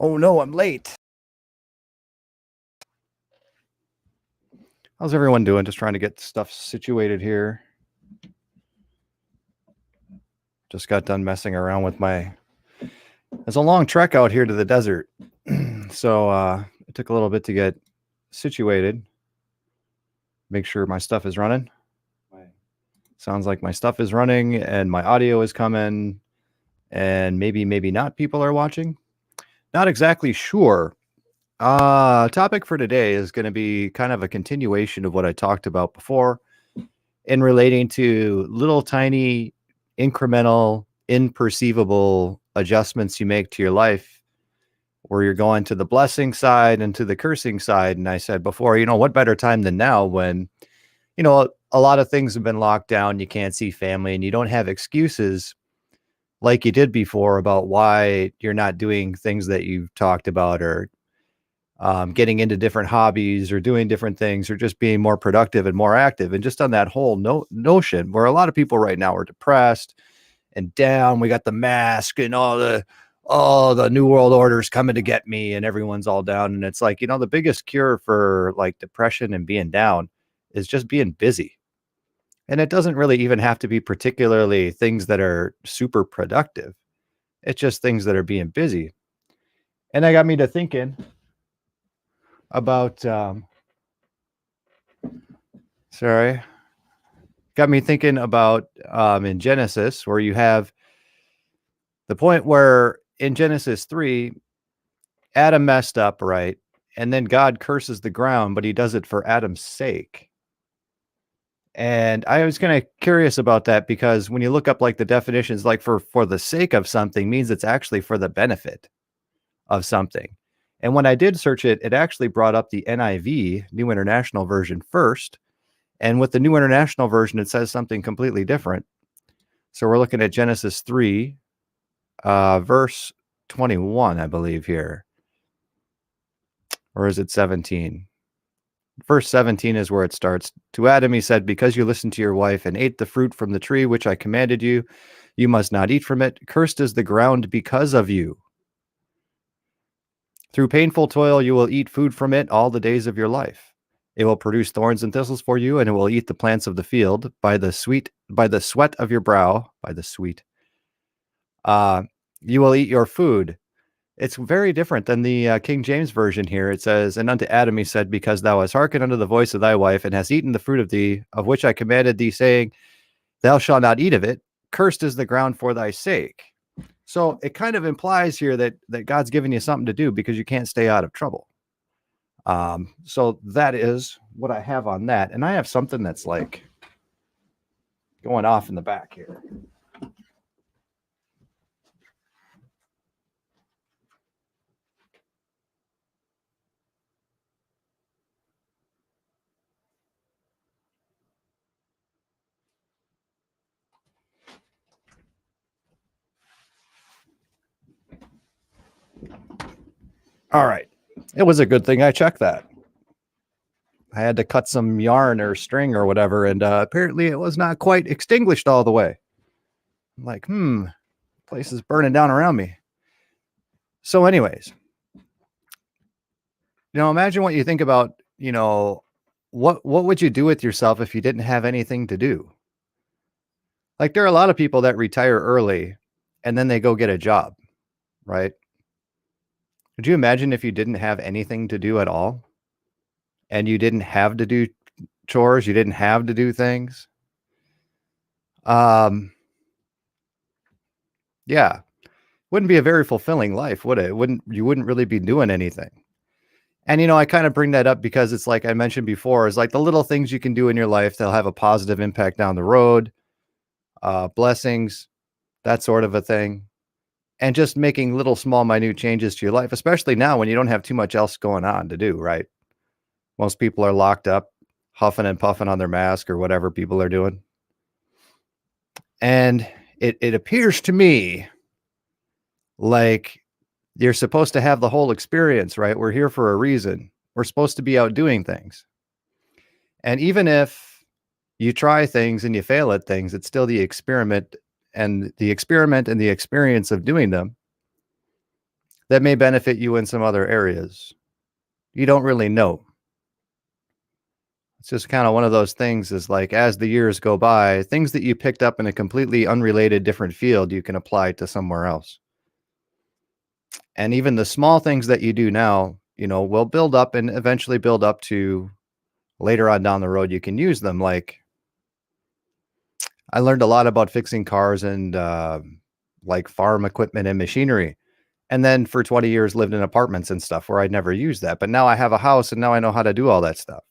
Oh no, I'm late. How's everyone doing? Just trying to get stuff situated here. Just got done messing around with It's a long trek out here to the desert. So it took a little bit to get situated. Make sure my stuff is running. Sounds like my stuff is running and my audio is coming. And maybe not people are watching. Not exactly sure. Topic for today is going to be kind of a continuation of what I talked about before in relating to little tiny incremental imperceivable adjustments you make to your life where you're going to the blessing side and to the cursing side. And I said before, what better time than now when, a lot of things have been locked down. You can't see family and you don't have excuses like you did before about why you're not doing things that you've talked about or getting into different hobbies or doing different things or just being more productive and more active. And just on that whole notion where a lot of people right now are depressed and down, we got the mask and all the new world orders coming to get me and everyone's all down. And it's like, the biggest cure for like depression and being down is just being busy. And it doesn't really even have to be particularly things that are super productive. It's just things that are being busy. And that got me to thinking about got me thinking about in Genesis, where you have the point where in Genesis 3 Adam messed up, right? And then God curses the ground, but he does it for Adam's sake. And I was kind of curious about that because when you look up like the definitions, like for the sake of something means it's actually for the benefit of something. And when I did search it, it actually brought up the NIV, New International Version, first. And with the New International Version, it says something completely different. So we're looking at Genesis 3, verse 21, I believe here. Or is it 17? Verse 17 is where it starts. To Adam he said, because you listened to your wife and ate the fruit from the tree which I commanded you, you must not eat from it. Cursed is the ground because of you. Through painful toil you will eat food from it all the days of your life. It will produce thorns and thistles for you, and it will eat the plants of the field. By the sweat of your brow, you will eat your food. It's very different than the King James Version here. It says, and unto Adam he said, because thou hast hearkened unto the voice of thy wife, and hast eaten the fruit of which I commanded thee, saying, thou shalt not eat of it. Cursed is the ground for thy sake. So it kind of implies here that God's giving you something to do because you can't stay out of trouble. So that is what I have on that. And I have something that's like going off in the back here. All right. It was a good thing I checked that. I had to cut some yarn or string or whatever, and apparently it was not quite extinguished all the way. I'm like, place is burning down around me. So anyways, imagine what you think about, what would you do with yourself if you didn't have anything to do? Like there are a lot of people that retire early and then they go get a job, right? Could you imagine if you didn't have anything to do at all and you didn't have to do chores, you didn't have to do things? Yeah, wouldn't be a very fulfilling life, would it? You wouldn't really be doing anything. And, I kind of bring that up because it's like I mentioned before, is like the little things you can do in your life that'll have a positive impact down the road, blessings, that sort of a thing. And just making little small, minute changes to your life, especially now when you don't have too much else going on to do, right? Most people are locked up, huffing and puffing on their mask or whatever people are doing. And it appears to me like you're supposed to have the whole experience, right? We're here for a reason. We're supposed to be out doing things. And even if you try things and you fail at things, it's still the experiment and the experience of doing them that may benefit you in some other areas. You don't really know. It's just kind of one of those things is like, as the years go by, things that you picked up in a completely unrelated different field, you can apply to somewhere else. And even the small things that you do now, will build up and eventually build up to later on down the road, you can use them. Like I learned a lot about fixing cars and like farm equipment and machinery. And then for 20 years lived in apartments and stuff where I'd never used that. But now I have a house and now I know how to do all that stuff.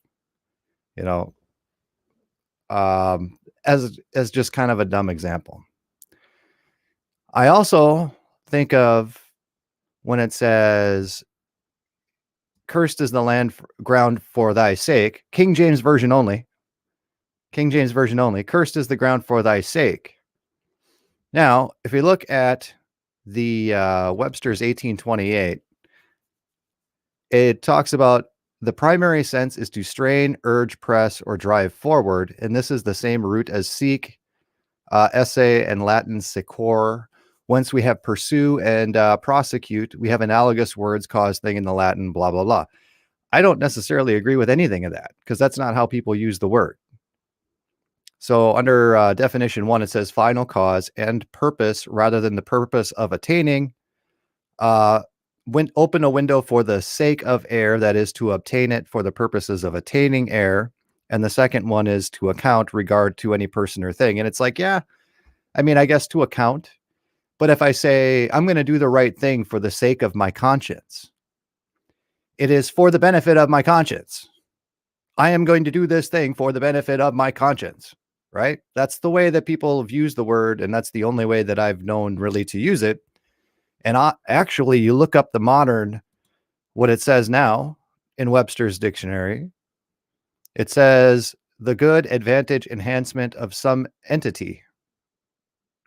You know, as just kind of a dumb example. I also think of when it says, "Cursed is the land ground for thy sake." King James version only. King James version only. "Cursed is the ground for thy sake." Now, if we look at the Webster's 1828, it talks about the primary sense is to strain, urge, press, or drive forward, and this is the same root as seek, essay, and Latin secor. Once we have pursue and prosecute, we have analogous words, cause, thing in the Latin, blah, blah, blah. I don't necessarily agree with anything of that because that's not how people use the word. So under definition 1, it says final cause and purpose rather than the purpose of attaining. Open a window for the sake of air, that is to obtain it for the purposes of attaining air. And the second one is to account regard to any person or thing. And it's like, yeah, I mean, I guess to account. But if I say I'm going to do the right thing for the sake of my conscience, it is for the benefit of my conscience. I am going to do this thing for the benefit of my conscience, right? That's the way that people have used the word. And that's the only way that I've known really to use it. And actually, you look up the modern, what it says now in Webster's dictionary, it says the good advantage enhancement of some entity.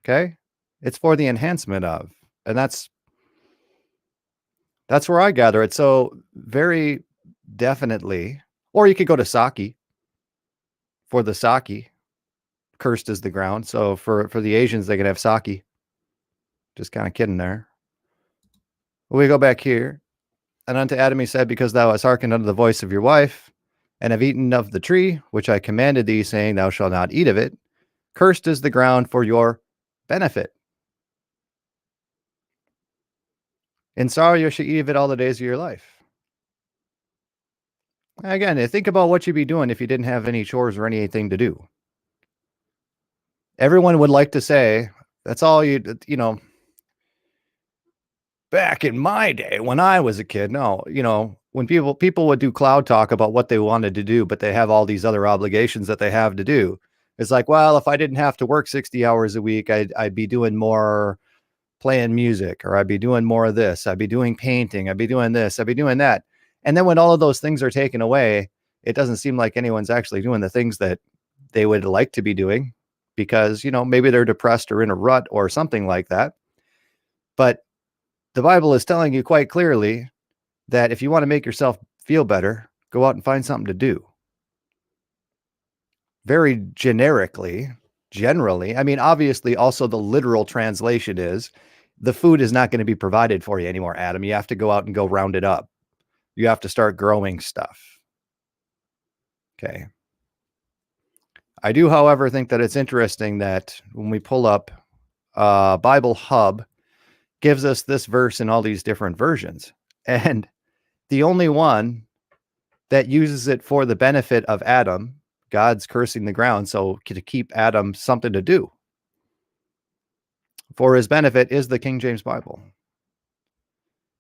Okay. It's for the enhancement of, and that's where I gather it. So very definitely, or you could go to Saki for the Saki. Cursed is the ground. So for the Asians, they can have Saki. Just kind of kidding there. We go back here. And unto Adam he said, because thou hast hearkened unto the voice of your wife, and have eaten of the tree, which I commanded thee, saying, thou shalt not eat of it, cursed is the ground for your benefit. In sorrow you shall eat of it all the days of your life. Again, think about what you'd be doing if you didn't have any chores or anything to do. Everyone would like to say, that's all back in my day when I was a kid. No, when people would do cloud talk about what they wanted to do, but they have all these other obligations that they have to do. It's like, well, if I didn't have to work 60 hours a week, I'd be doing more playing music, or I'd be doing more of this. I'd be doing painting. I'd be doing this. I'd be doing that. And then when all of those things are taken away, it doesn't seem like anyone's actually doing the things that they would like to be doing because, maybe they're depressed or in a rut or something like that. But the Bible is telling you quite clearly that if you want to make yourself feel better, go out and find something to do. Very generally. I mean, obviously, also the literal translation is the food is not going to be provided for you anymore, Adam. You have to go out and go round it up. You have to start growing stuff. Okay. I do, however, think that it's interesting that when we pull up Bible Hub, gives us this verse in all these different versions. And the only one that uses it for the benefit of Adam, God's cursing the ground, so to keep Adam something to do for his benefit, is the King James Bible.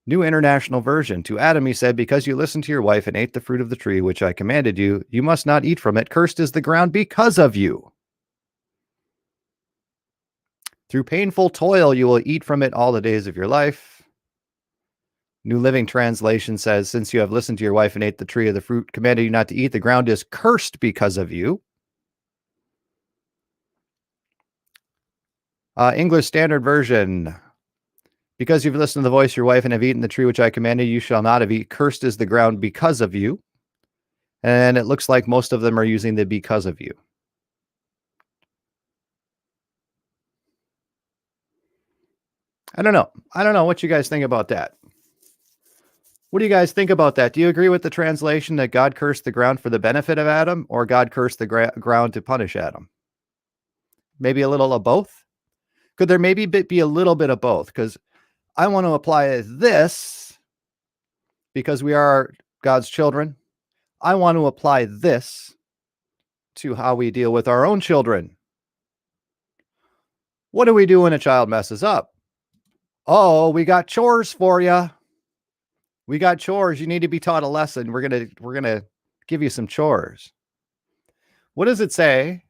New International Version. To Adam he said, because you listened to your wife and ate the fruit of the tree which I commanded you, you must not eat from it. Cursed is the ground because of you. Through painful toil you will eat from it all the days of your life. New Living Translation says, since you have listened to your wife and ate the tree of the fruit commanded you not to eat, the ground is cursed because of you. English Standard Version. Because you've listened to the voice of your wife and have eaten the tree which I commanded you shall not have eaten. Cursed is the ground because of you. And it looks like most of them are using the because of you. I don't know what you guys think about that. What do you guys think about that? Do you agree with the translation that God cursed the ground for the benefit of Adam, or God cursed the ground to punish Adam? Maybe a little of both? Could there maybe be a little bit of both? Because I want to apply this because we are God's children. I want to apply this to how we deal with our own children. What do we do when a child messes up? Oh, we got chores for you. We got chores. You need to be taught a lesson. We're gonna give you some chores. What does it say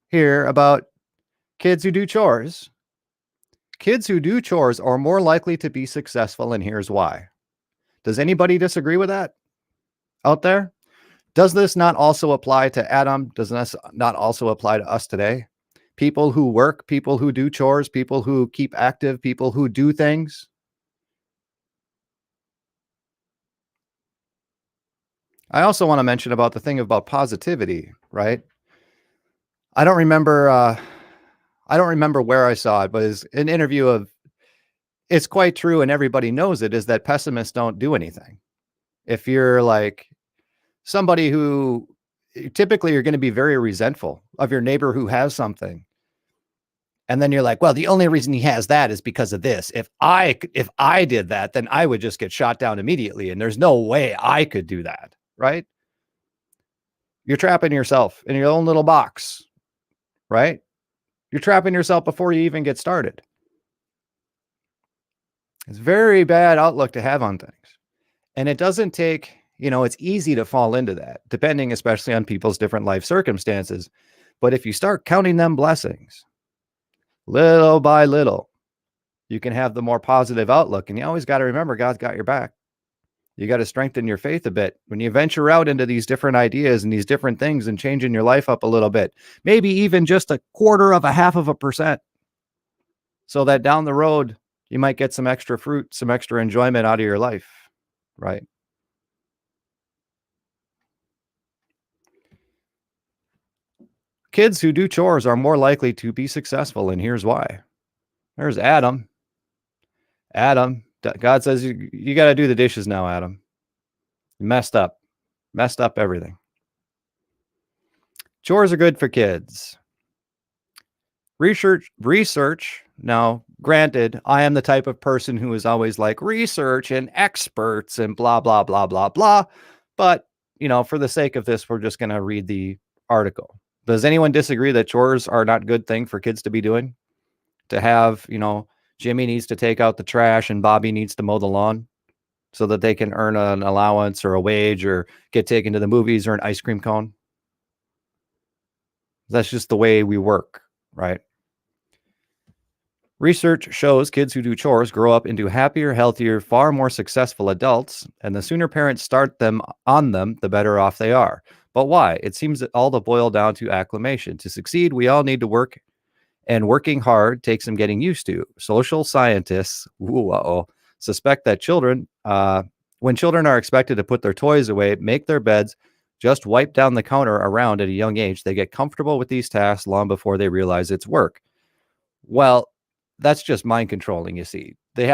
here about kids who do chores? Kids who do chores are more likely to be successful, and here's why. Does anybody disagree with that out there? Does this not also apply to Adam? Does this not also apply to us today? People who work, people who do chores, people who keep active, people who do things. I also want to mention about the thing about positivity, right? I don't remember where I saw it, but it's an interview of, it's quite true and everybody knows it, is that pessimists don't do anything. If you're like somebody who typically you're going to be very resentful of your neighbor who has something. And then you're like, well, the only reason he has that is because of this. If I did that, then I would just get shot down immediately. And there's no way I could do that. Right? You're trapping yourself in your own little box. Right? You're trapping yourself before you even get started. It's a very bad outlook to have on things. And it doesn't take, it's easy to fall into that, depending especially on people's different life circumstances. But if you start counting them blessings, little by little, you can have the more positive outlook. And you always got to remember, God's got your back. You got to strengthen your faith a bit. When you venture out into these different ideas and these different things and changing your life up a little bit, maybe even just 0.25%, so that down the road, you might get some extra fruit, some extra enjoyment out of your life, right? Kids who do chores are more likely to be successful, and here's why. There's Adam. God says, you got to do the dishes now, Adam. You messed up everything. Chores are good for kids. Research. Now, granted, I am the type of person who is always like research and experts and blah, blah, blah, blah, blah. But, for the sake of this, we're just going to read the article. Does anyone disagree that chores are not a good thing for kids to be doing? To have, Jimmy needs to take out the trash and Bobby needs to mow the lawn so that they can earn an allowance or a wage or get taken to the movies or an ice cream cone. That's just the way we work, right? Research shows kids who do chores grow up into happier, healthier, far more successful adults, and the sooner parents start them on them, the better off they are. But why? It seems that all to boil down to acclimation. To succeed, we all need to work, and working hard takes some getting used to. Social scientists suspect that when children are expected to put their toys away, make their beds, just wipe down the counter around at a young age, they get comfortable with these tasks long before they realize it's work. Well, that's just mind controlling, you see. They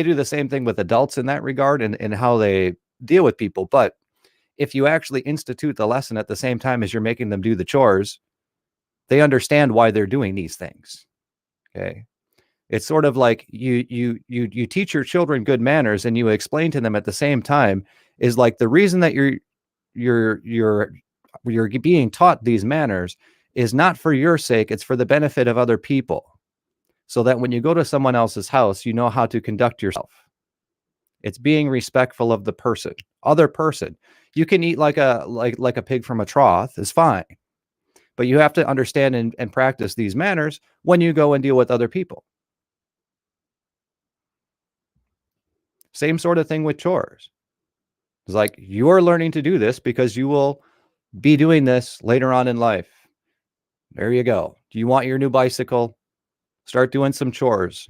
do the same thing with adults in that regard and how they deal with people. But if you actually institute the lesson at the same time as you're making them do the chores, they understand why they're doing these things. Okay. It's sort of like you teach your children good manners and you explain to them at the same time is like the reason that you're being taught these manners is not for your sake. It's for the benefit of other people. So that when you go to someone else's house, you know how to conduct yourself. It's being respectful of the other person. You can eat like a pig from a trough is fine. But you have to understand and practice these manners when you go and deal with other people. Same sort of thing with chores. It's like you're learning to do this because you will be doing this later on in life. There you go. Do you want your new bicycle? Start doing some chores.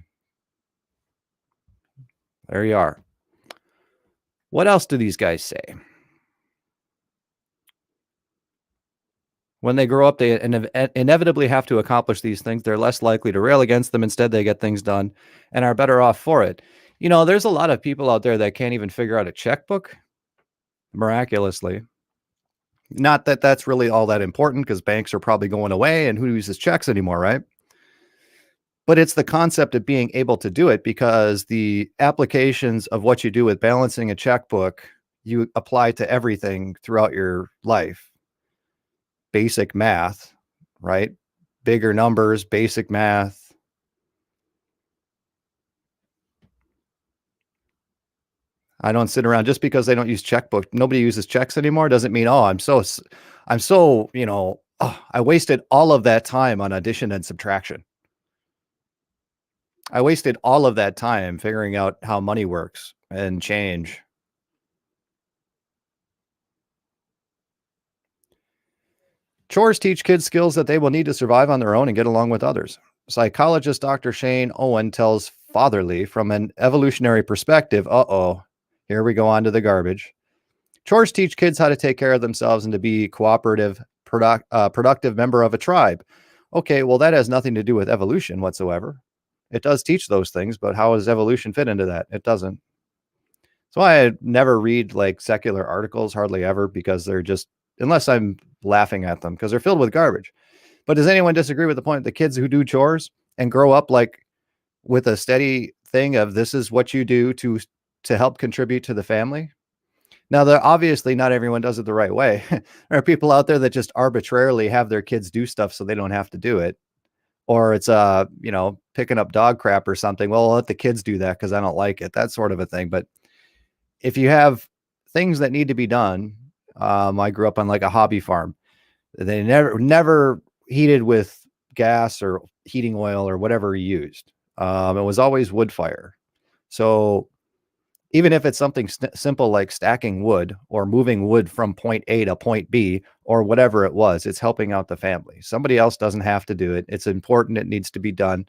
There you are. What else do these guys say? When they grow up, they inevitably have to accomplish these things. They're less likely to rail against them. Instead, they get things done and are better off for it. There's a lot of people out there that can't even figure out a checkbook miraculously. Not that that's really all that important because banks are probably going away and who uses checks anymore, right? But it's the concept of being able to do it because the applications of what you do with balancing a checkbook, you apply to everything throughout your life. Basic math, right? Bigger numbers, basic math. I don't sit around just because they don't use checkbook. Nobody uses checks anymore. Doesn't mean, oh, I wasted all of that time on addition and subtraction. I wasted all of that time figuring out how money works and change. Chores teach kids skills that they will need to survive on their own and get along with others. Psychologist Dr. Shane Owen tells Fatherly from an evolutionary perspective, here we go on to the garbage. Chores teach kids how to take care of themselves and to be cooperative, productive member of a tribe. Okay, well, that has nothing to do with evolution whatsoever. It does teach those things, but how does evolution fit into that? It doesn't. That's why I never read like secular articles, hardly ever, because they're just, unless I'm laughing at them, because they're filled with garbage. But does anyone disagree with the point that kids who do chores and grow up like with a steady thing of this is what you do to help contribute to the family? Now, obviously not everyone does it the right way. There are people out there that just arbitrarily have their kids do stuff so they don't have to do it. Or it's picking up dog crap or something. Well, I'll let the kids do that because I don't like it. That sort of a thing. But if you have things that need to be done, I grew up on like a hobby farm. They never heated with gas or heating oil or whatever he used. It was always wood fire. So even if it's something simple like stacking wood or moving wood from point A to point B or whatever it was, it's helping out the family. Somebody else doesn't have to do it. It's important. It needs to be done.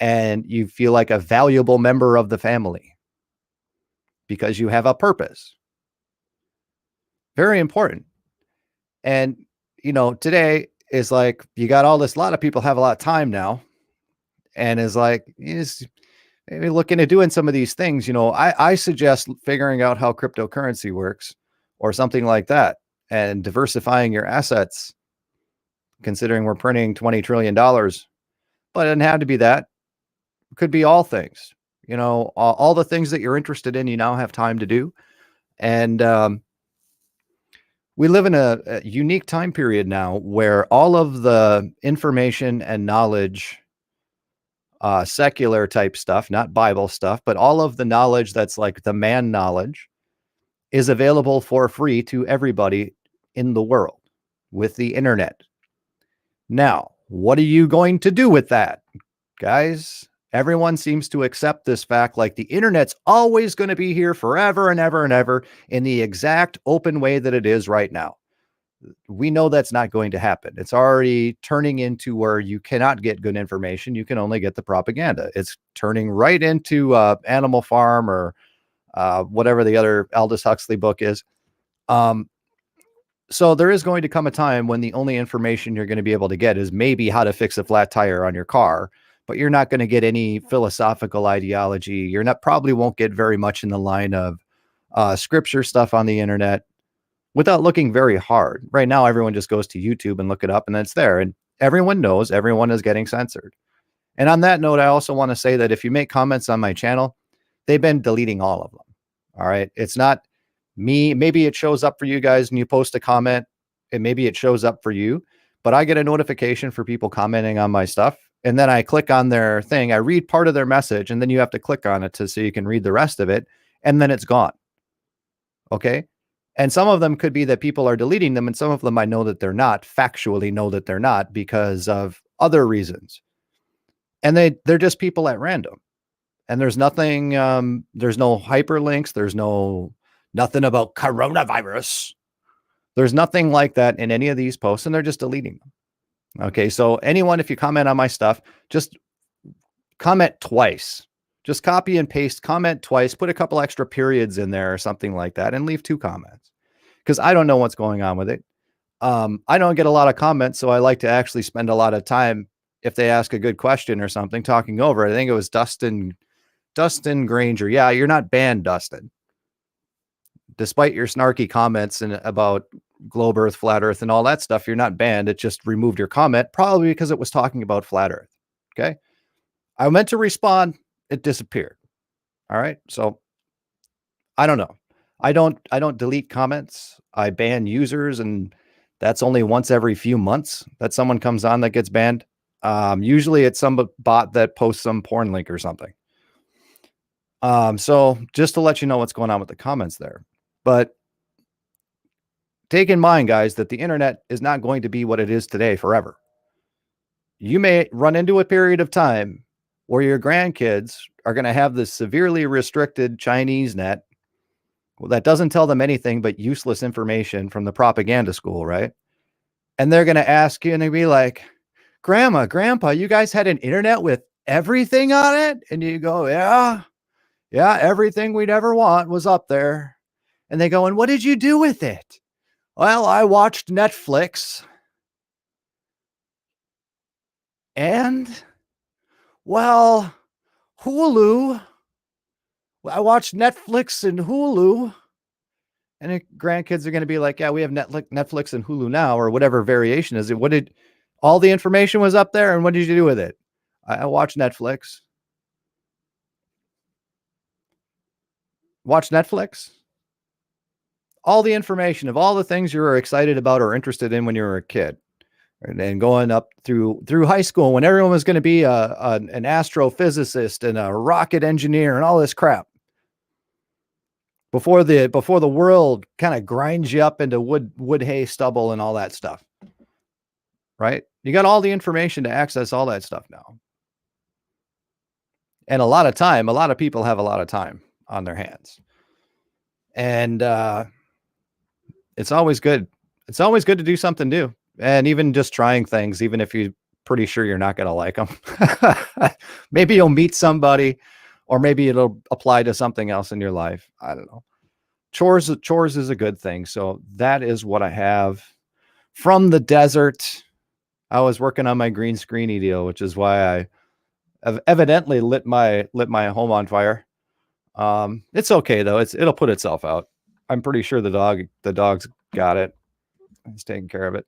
And you feel like a valuable member of the family because you have a purpose. Very important. And, today is like, you got all this, a lot of people have a lot of time now and is like, maybe look into doing some of these things. I suggest figuring out how cryptocurrency works or something like that and diversifying your assets, considering we're printing $20 trillion, but it doesn't have to be that. It could be all things, all the things that you're interested in, you now have time to do. And, we live in a unique time period now where all of the information and knowledge, secular type stuff, not Bible stuff, but all of the knowledge that's like the man knowledge is available for free to everybody in the world with the internet. Now, what are you going to do with that, guys? Everyone seems to accept this fact like the internet's always going to be here forever and ever and ever in the exact open way that it is right now. We know that's not going to happen. It's already turning into where you cannot get good information. You can only get the propaganda. It's turning right into Animal Farm or whatever the other Aldous Huxley book is. So there is going to come a time when the only information you're going to be able to get is maybe how to fix a flat tire on your car, but you're not going to get any philosophical ideology. Probably won't get very much in the line of scripture stuff on the internet without looking very hard. Right now, everyone just goes to YouTube and look it up and it's there. And everyone knows everyone is getting censored. And on that note, I also want to say that if you make comments on my channel, they've been deleting all of them. All right. It's not me. Maybe it shows up for you guys and you post a comment and maybe it shows up for you, but I get a notification for people commenting on my stuff. And then I click on their thing. I read part of their message and then you have to click on it so you can read the rest of it. And then it's gone. Okay. And some of them could be that people are deleting them. And some of them I know that they're not, factually know that they're not because of other reasons. And they're just people at random. And there's nothing, there's no hyperlinks. There's nothing about coronavirus. There's nothing like that in any of these posts and they're just deleting them. Okay. So anyone, if you comment on my stuff, just comment twice. Just copy and paste, comment twice, put a couple extra periods in there or something like that and leave 2 comments because I don't know what's going on with it. I don't get a lot of comments, so I like to actually spend a lot of time if they ask a good question or something talking over it. I think it was Dustin Dustin Granger. Yeah, you're not banned, Dustin. Despite your snarky comments and about globe Earth, flat Earth, and all that stuff, you're not banned. It just removed your comment, probably because it was talking about flat Earth. Okay. I meant to respond. It disappeared. All right. So I don't know. I don't delete comments. I ban users, and that's only once every few months that someone comes on that gets banned. Usually it's some bot that posts some porn link or something. So just to let you know what's going on with the comments there. But take in mind, guys, that the internet is not going to be what it is today forever. You may run into a period of time where your grandkids are going to have this severely restricted Chinese net that doesn't tell them anything but useless information from the propaganda school, right? And they're going to ask you and they'll be like, Grandma, Grandpa, you guys had an internet with everything on it? And you go, yeah, everything we'd ever want was up there. And they go, and what did you do with it? Well, I watched Netflix. And, well, Hulu. I watched Netflix and Hulu. And the grandkids are going to be like, yeah, we have Netflix and Hulu now, or whatever variation is it. What did all the information was up there? And what did you do with it? I watched Netflix. Watch Netflix. All the information of all the things you were excited about or interested in when you were a kid. And going up through high school when everyone was going to be an astrophysicist and a rocket engineer and all this crap. Before the world kind of grinds you up into wood, hay, stubble, and all that stuff. Right? You got all the information to access all that stuff now. And a lot of people have a lot of time on their hands. And it's always good. It's always good to do something new. And even just trying things, even if you're pretty sure you're not going to like them. Maybe you'll meet somebody, or maybe it'll apply to something else in your life. I don't know. Chores is a good thing. So that is what I have from the desert. I was working on my green screeny deal, which is why I have evidently lit my home on fire. It's okay though. It'll put itself out. I'm pretty sure the dog's got it. He's taking care of it.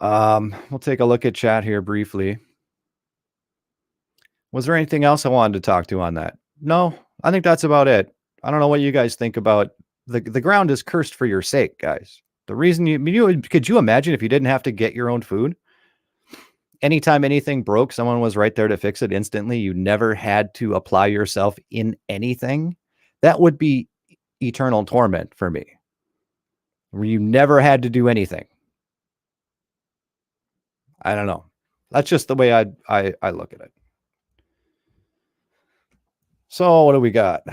We'll take a look at chat here briefly. Was there anything else I wanted to talk to on that? No, I think that's about it. I don't know what you guys think about the ground is cursed for your sake, guys. The reason could you imagine if you didn't have to get your own food? Anytime anything broke, someone was right there to fix it instantly. You never had to apply yourself in anything. That would be eternal torment for me. Where you never had to do anything. I don't know. That's just the way I look at it. So what do we got?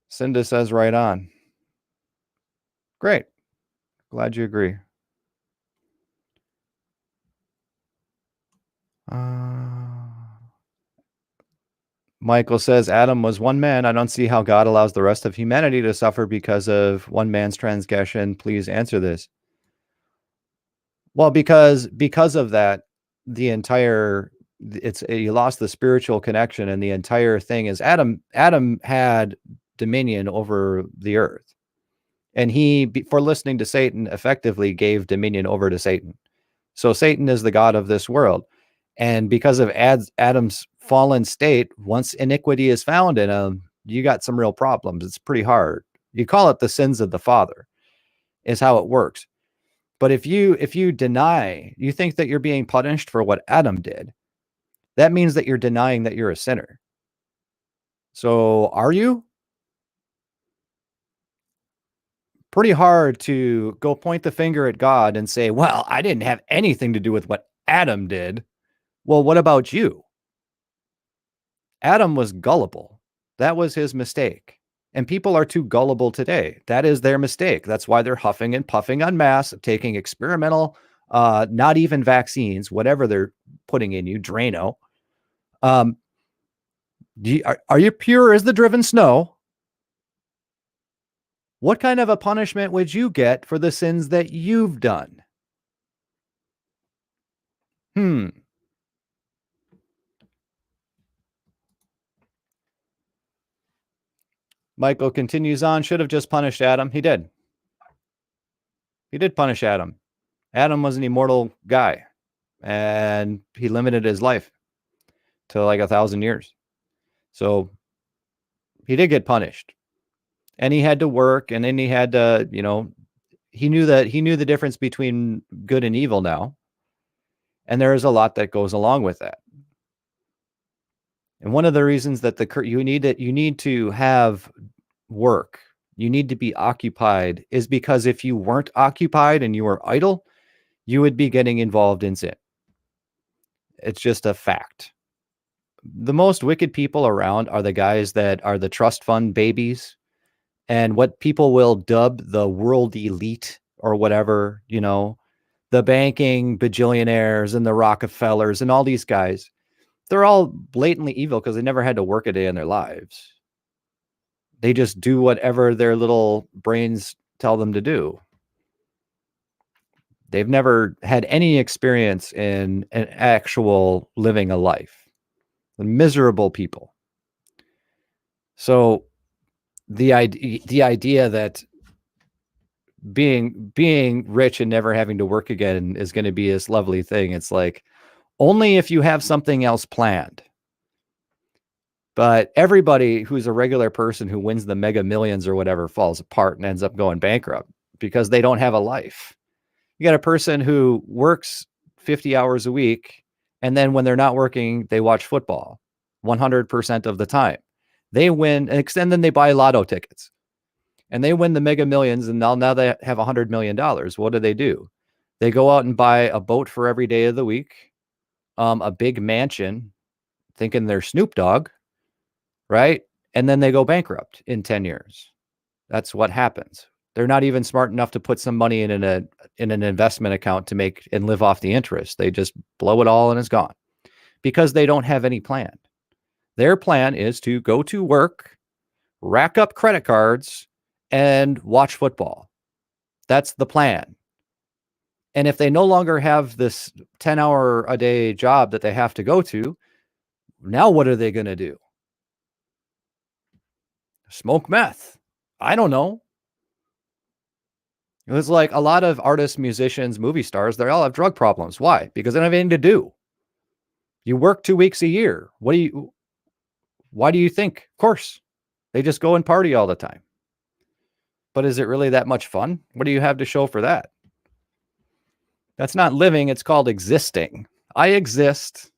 Cinda says right on. Great. Glad you agree. Michael says Adam was one man. I don't see how God allows the rest of humanity to suffer because of one man's transgression. Please answer this. Well, because of that, you lost the spiritual connection, and the entire thing is Adam had dominion over the earth, and he, for listening to Satan, effectively gave dominion over to Satan. So Satan is the god of this world, and because of Adam's fallen state, once iniquity is found in him, you got some real problems. It's pretty hard. You call it the sins of the father, is how it works. But if you deny, you think that you're being punished for what Adam did, that means that you're denying that you're a sinner. So are you? Pretty hard to go point the finger at God and say, well, I didn't have anything to do with what Adam did. Well, what about you? Adam was gullible. That was his mistake. And people are too gullible today. That is their mistake. That's why they're huffing and puffing en masse, taking experimental, not even vaccines, whatever they're putting in you, Drano. Are you pure as the driven snow? What kind of a punishment would you get for the sins that you've done? Michael continues on. Should have just punished Adam. He did. He did punish Adam. Adam was an immortal guy, and he limited his life to like 1,000 years. So he did get punished, and he had to work, and then he had to, he knew the difference between good and evil now. And there is a lot that goes along with that. And one of the reasons that you need to have work, you need to be occupied, is because if you weren't occupied and you were idle, you would be getting involved in sin. It's just a fact. The most wicked people around are the guys that are the trust fund babies and what people will dub the world elite or whatever, the banking bajillionaires and the Rockefellers and all these guys. They're all blatantly evil because they never had to work a day in their lives. They just do whatever their little brains tell them to do. They've never had any experience in an actual living a life. Miserable people. So the idea that being rich and never having to work again is going to be this lovely thing. It's like, only if you have something else planned. But everybody who's a regular person who wins the Mega Millions or whatever falls apart and ends up going bankrupt because they don't have a life. You got a person who works 50 hours a week, and then when they're not working, they watch football 100% of the time. They win, and then they buy lotto tickets. And they win the Mega Millions, and now they have $100 million. What do? They go out and buy a boat for every day of the week, a big mansion, thinking they're Snoop Dogg, right? And then they go bankrupt in 10 years. That's what happens. They're not even smart enough to put some money in an investment account to make and live off the interest. They just blow it all and it's gone because they don't have any plan. Their plan is to go to work, rack up credit cards, and watch football. That's the plan. And if they no longer have this 10-hour-a-day job that they have to go to, now what are they going to do? Smoke meth. I don't know. It was like a lot of artists, musicians, movie stars, they all have drug problems. Why? Because they don't have anything to do. You work 2 weeks a year. Why do you think? Of course, they just go and party all the time. But is it really that much fun? What do you have to show for that? That's not living. It's called existing. I exist.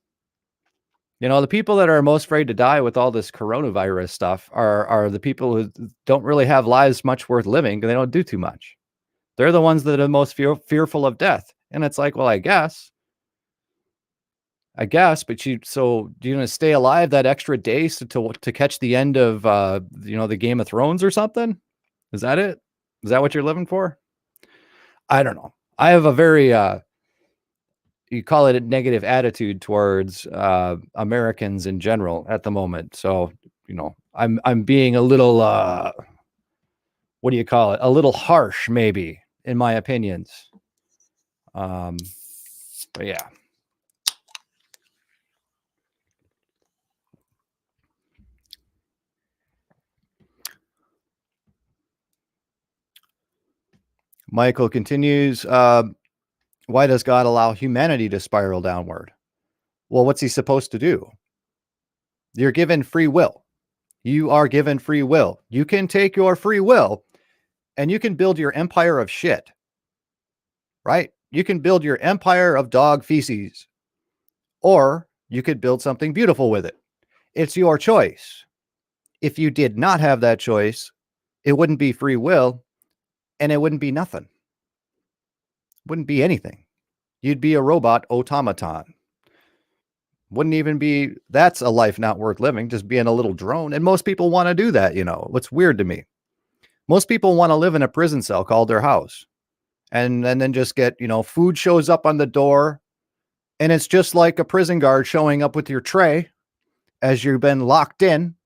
The people that are most afraid to die with all this coronavirus stuff are the people who don't really have lives much worth living because they don't do too much. They're the ones that are most fearful of death. And it's like, well, I guess, but do you want to stay alive that extra day to catch the end of, the Game of Thrones or something? Is that it? Is that what you're living for? I don't know. I have a very, you call it a negative attitude towards Americans in general at the moment. So, I'm being a little, what do you call it? A little harsh, maybe, in my opinions. But yeah. Michael continues, why does God allow humanity to spiral downward? Well, what's he supposed to do? You're given free will. You are given free will. You can take your free will and you can build your empire of shit, right? You can build your empire of dog feces, or you could build something beautiful with it. It's your choice. If you did not have that choice, it wouldn't be free will and it wouldn't be nothing. Wouldn't be anything. You'd be a robot automaton. Wouldn't even be, that's a life not worth living, just being a little drone. And most people want to do that, What's weird to me. Most people want to live in a prison cell called their house. And then just get, food shows up on the door. And it's just like a prison guard showing up with your tray as you've been locked in.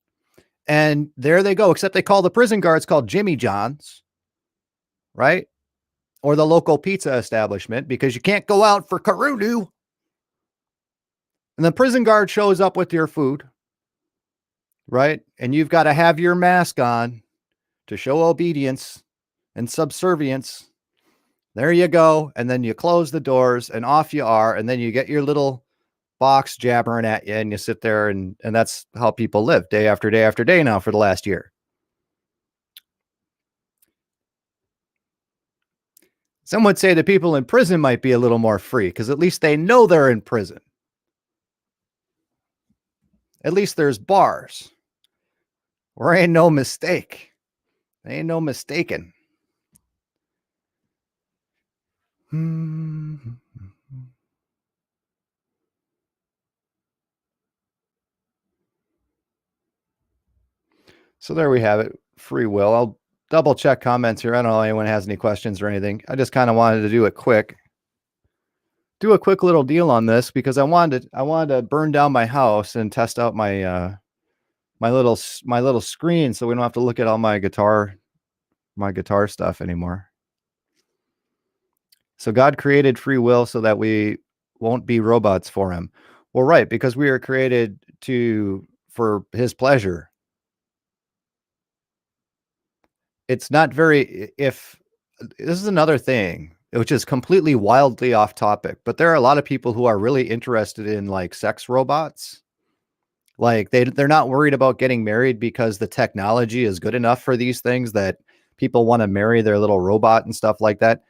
And there they go, except they call the prison guards called Jimmy John's, right? Or the local pizza establishment, because you can't go out for Karunu. And the prison guard shows up with your food, right? And you've got to have your mask on to show obedience and subservience. There you go. And then you close the doors and off you are. And then you get your little box jabbering at you and you sit there and that's how people live day after day after day now for the last year. Some would say the people in prison might be a little more free because at least they know they're in prison. At least there's bars. Or ain't no mistake. Ain't no mistaken. So there we have it. Free will. I'll double check comments here. I don't know if anyone has any questions or anything. I just kind of wanted to do a quick little deal on this because I wanted to burn down my house and test out my my little screen so we don't have to look at all my guitar stuff anymore. So God created free will so that we won't be robots for him. Well, right, because we are created for his pleasure. It's not very, if this is another thing, which is completely wildly off topic, but there are a lot of people who are really interested in like sex robots. Like they're not worried about getting married because the technology is good enough for these things that people want to marry their little robot and stuff like that.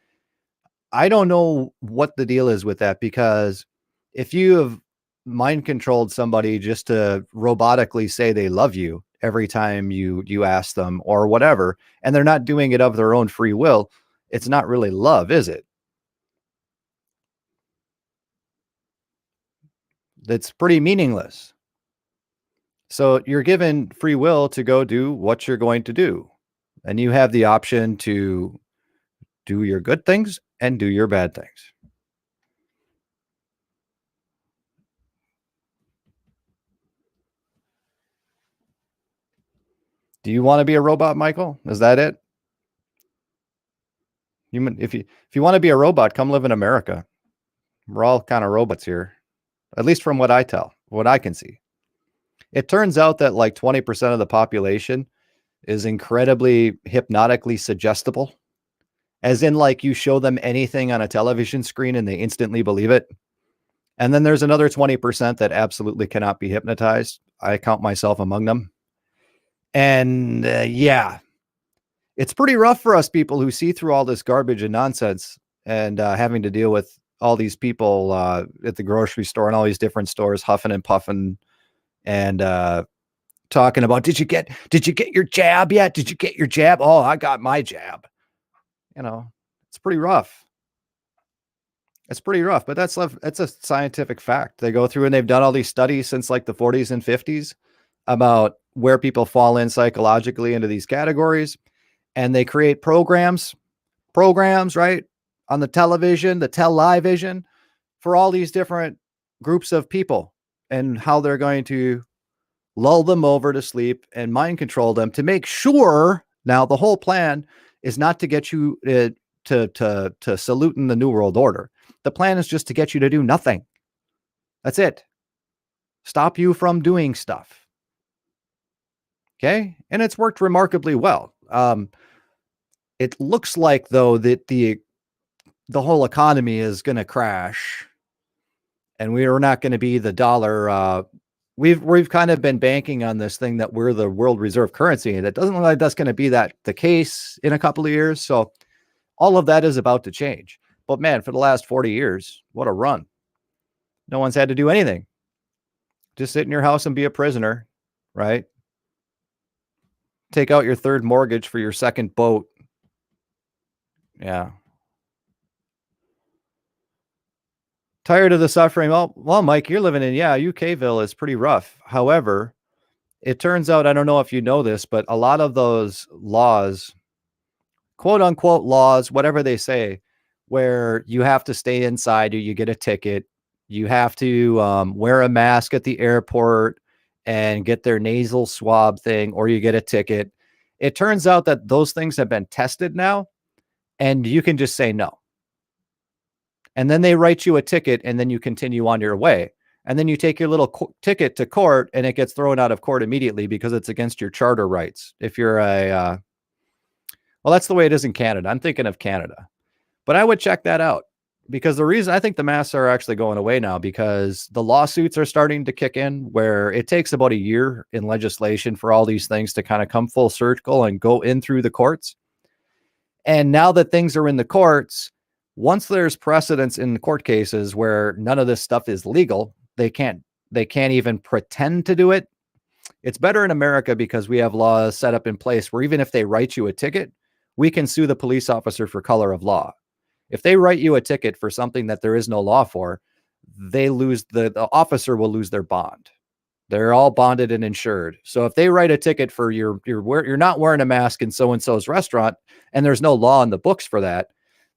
I don't know what the deal is with that, because if you have mind controlled somebody just to robotically say they love you every time you ask them or whatever, and they're not doing it of their own free will, it's not really love, is it? That's pretty meaningless. So you're given free will to go do what you're going to do, and you have the option to do your good things and do your bad things. Do you want to be a robot, Michael? Is that it? If you want to be a robot, come live in America. We're all kind of robots here, at least from what I can see. It turns out that like 20% of the population is incredibly hypnotically suggestible, as in like you show them anything on a television screen and they instantly believe it. And then there's another 20% that absolutely cannot be hypnotized. I count myself among them. And yeah, it's pretty rough for us people who see through all this garbage and nonsense and having to deal with all these people at the grocery store and all these different stores huffing and puffing and talking about, did you get your jab yet? Did you get your jab? Oh, I got my jab. You know, it's pretty rough. It's pretty rough, but that's a scientific fact. They go through and they've done all these studies since like the 40s and 50s about where people fall in psychologically into these categories. And they create programs, right, on the television, the television, for all these different groups of people and how they're going to lull them over to sleep and mind control them to make sure. Now, the whole plan is not to get you to salute in the New World Order. The plan is just to get you to do nothing. That's it. Stop you from doing stuff. Okay. And it's worked remarkably well. It looks like, though, that the whole economy is going to crash and we are not going to be the dollar. We've kind of been banking on this thing that we're the world reserve currency, and it doesn't look like that's going to be the case in a couple of years. So all of that is about to change. But man, for the last 40 years, what a run. No one's had to do anything. Just sit in your house and be a prisoner, right? Take out your third mortgage for your second boat. Yeah. Tired of the suffering? Well, Mike, you're living in, UKville is pretty rough. However, it turns out, I don't know if you know this, but a lot of those laws, quote unquote laws, whatever they say, where you have to stay inside or you get a ticket, you have to wear a mask at the airport and get their nasal swab thing, or you get a ticket. It turns out that those things have been tested now, and you can just say no. And then they write you a ticket, and then you continue on your way. And then you take your little ticket to court, and it gets thrown out of court immediately because it's against your charter rights. If you're Well, that's the way it is in Canada. I'm thinking of Canada. But I would check that out, because the reason I think the masks are actually going away now, because the lawsuits are starting to kick in, where it takes about a year in legislation for all these things to kind of come full circle and go in through the courts. And now that things are in the courts, once there's precedents in the court cases where none of this stuff is legal, they can't even pretend to do it. It's better in America because we have laws set up in place where even if they write you a ticket, we can sue the police officer for color of law. If they write you a ticket for something that there is no law for, they lose the officer will lose their bond. They're all bonded and insured. So if they write a ticket for you're not wearing a mask in so-and-so's restaurant, and there's no law in the books for that,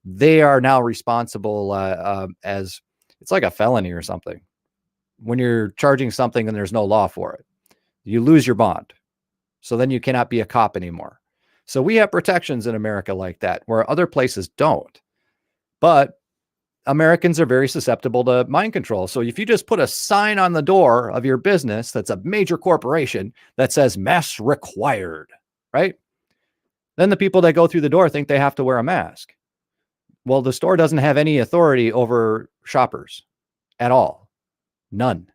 they are now responsible as it's like a felony or something. When you're charging something and there's no law for it, you lose your bond. So then you cannot be a cop anymore. So we have protections in America like that, where other places don't. But Americans are very susceptible to mind control. So if you just put a sign on the door of your business that's a major corporation that says masks required, right? Then the people that go through the door think they have to wear a mask. Well, the store doesn't have any authority over shoppers at all. None.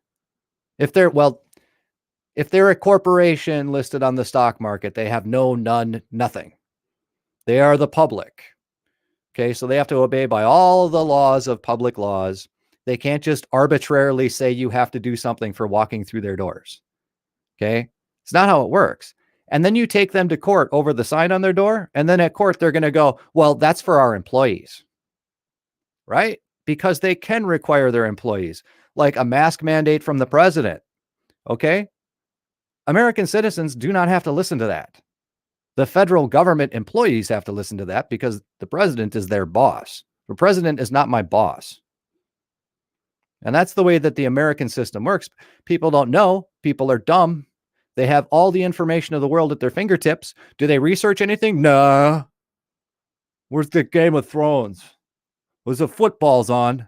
If they're a corporation listed on the stock market, they have none, nothing. They are the public. Okay, so they have to obey by all the laws of public laws. They can't just arbitrarily say you have to do something for walking through their doors. Okay, it's not how it works. And then you take them to court over the sign on their door, and then at court they're going to go, well, that's for our employees, right? Because they can require their employees, like a mask mandate from the president. Okay, American citizens do not have to listen to that. The federal government employees have to listen to that because the president is their boss. The president is not my boss. And that's the way that the American system works. People don't know. People are dumb. They have all the information of the world at their fingertips. Do they research anything? Nah. Where's the Game of Thrones? Was the footballs on?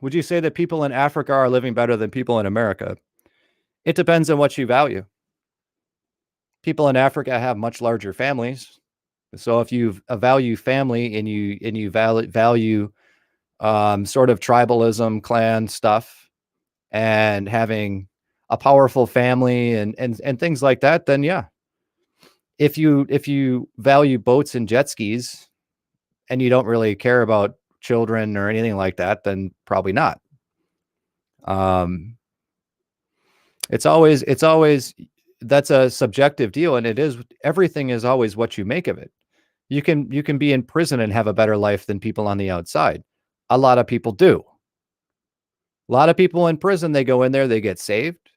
Would you say that people in Africa are living better than people in America? It depends on what you value. People in Africa have much larger families. So if you value family and you value sort of tribalism, clan stuff, and having a powerful family and things like that, then yeah. If you value boats and jet skis and you don't really care about children or anything like that, then probably not. It's always that's a subjective deal, and everything is always what you make of it. You can be in prison and have a better life than people on the outside. A lot of people do. A lot of people in prison, they go in there, they get saved,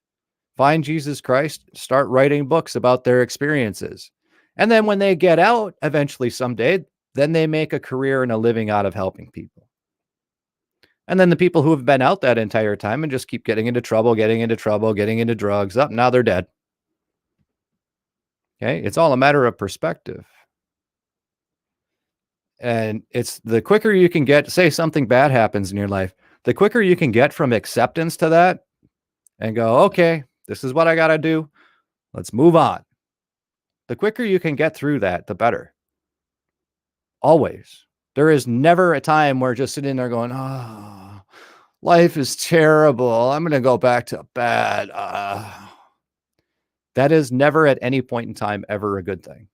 find Jesus Christ, start writing books about their experiences. And then when they get out eventually someday, then they make a career and a living out of helping people. And then the people who have been out that entire time and just keep getting into trouble, getting into drugs, now they're dead. Okay, it's all a matter of perspective. And it's the quicker you can get, say something bad happens in your life, the quicker you can get from acceptance to that and go, okay, this is what I got to do. Let's move on. The quicker you can get through that, the better. Always. There is never a time where just sitting there going, oh, life is terrible. I'm going to go back to bed. That is never at any point in time ever a good thing.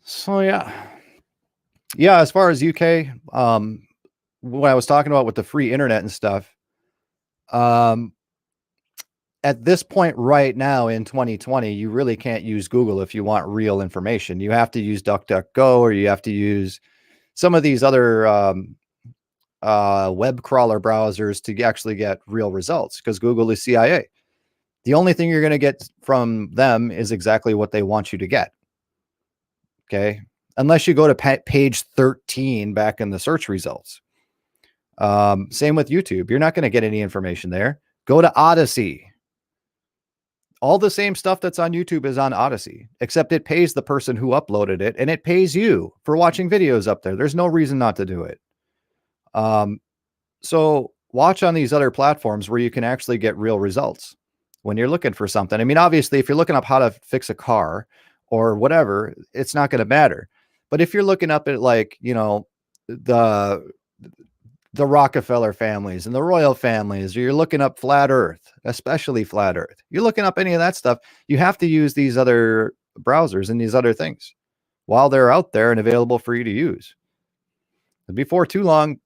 So yeah, as far as UK, what I was talking about with the free internet and stuff, at this point right now in 2020, you really can't use Google if you want real information. You have to use DuckDuckGo, or you have to use some of these other web crawler browsers to actually get real results, because Google is CIA. The only thing you're going to get from them is exactly what they want you to get. Okay. Unless you go to page 13 back in the search results. Same with YouTube. You're not going to get any information there. Go to Odyssey. All the same stuff that's on YouTube is on Odyssey, except it pays the person who uploaded it, and it pays you for watching videos up there. There's no reason not to do it. So watch on these other platforms where you can actually get real results when you're looking for something. I mean, obviously, if you're looking up how to fix a car or whatever, it's not going to matter. But if you're looking up at like, the the Rockefeller families and the royal families, or you're looking up flat earth, especially flat earth, you're looking up any of that stuff, you have to use these other browsers and these other things while they're out there and available for you to use. Before too long,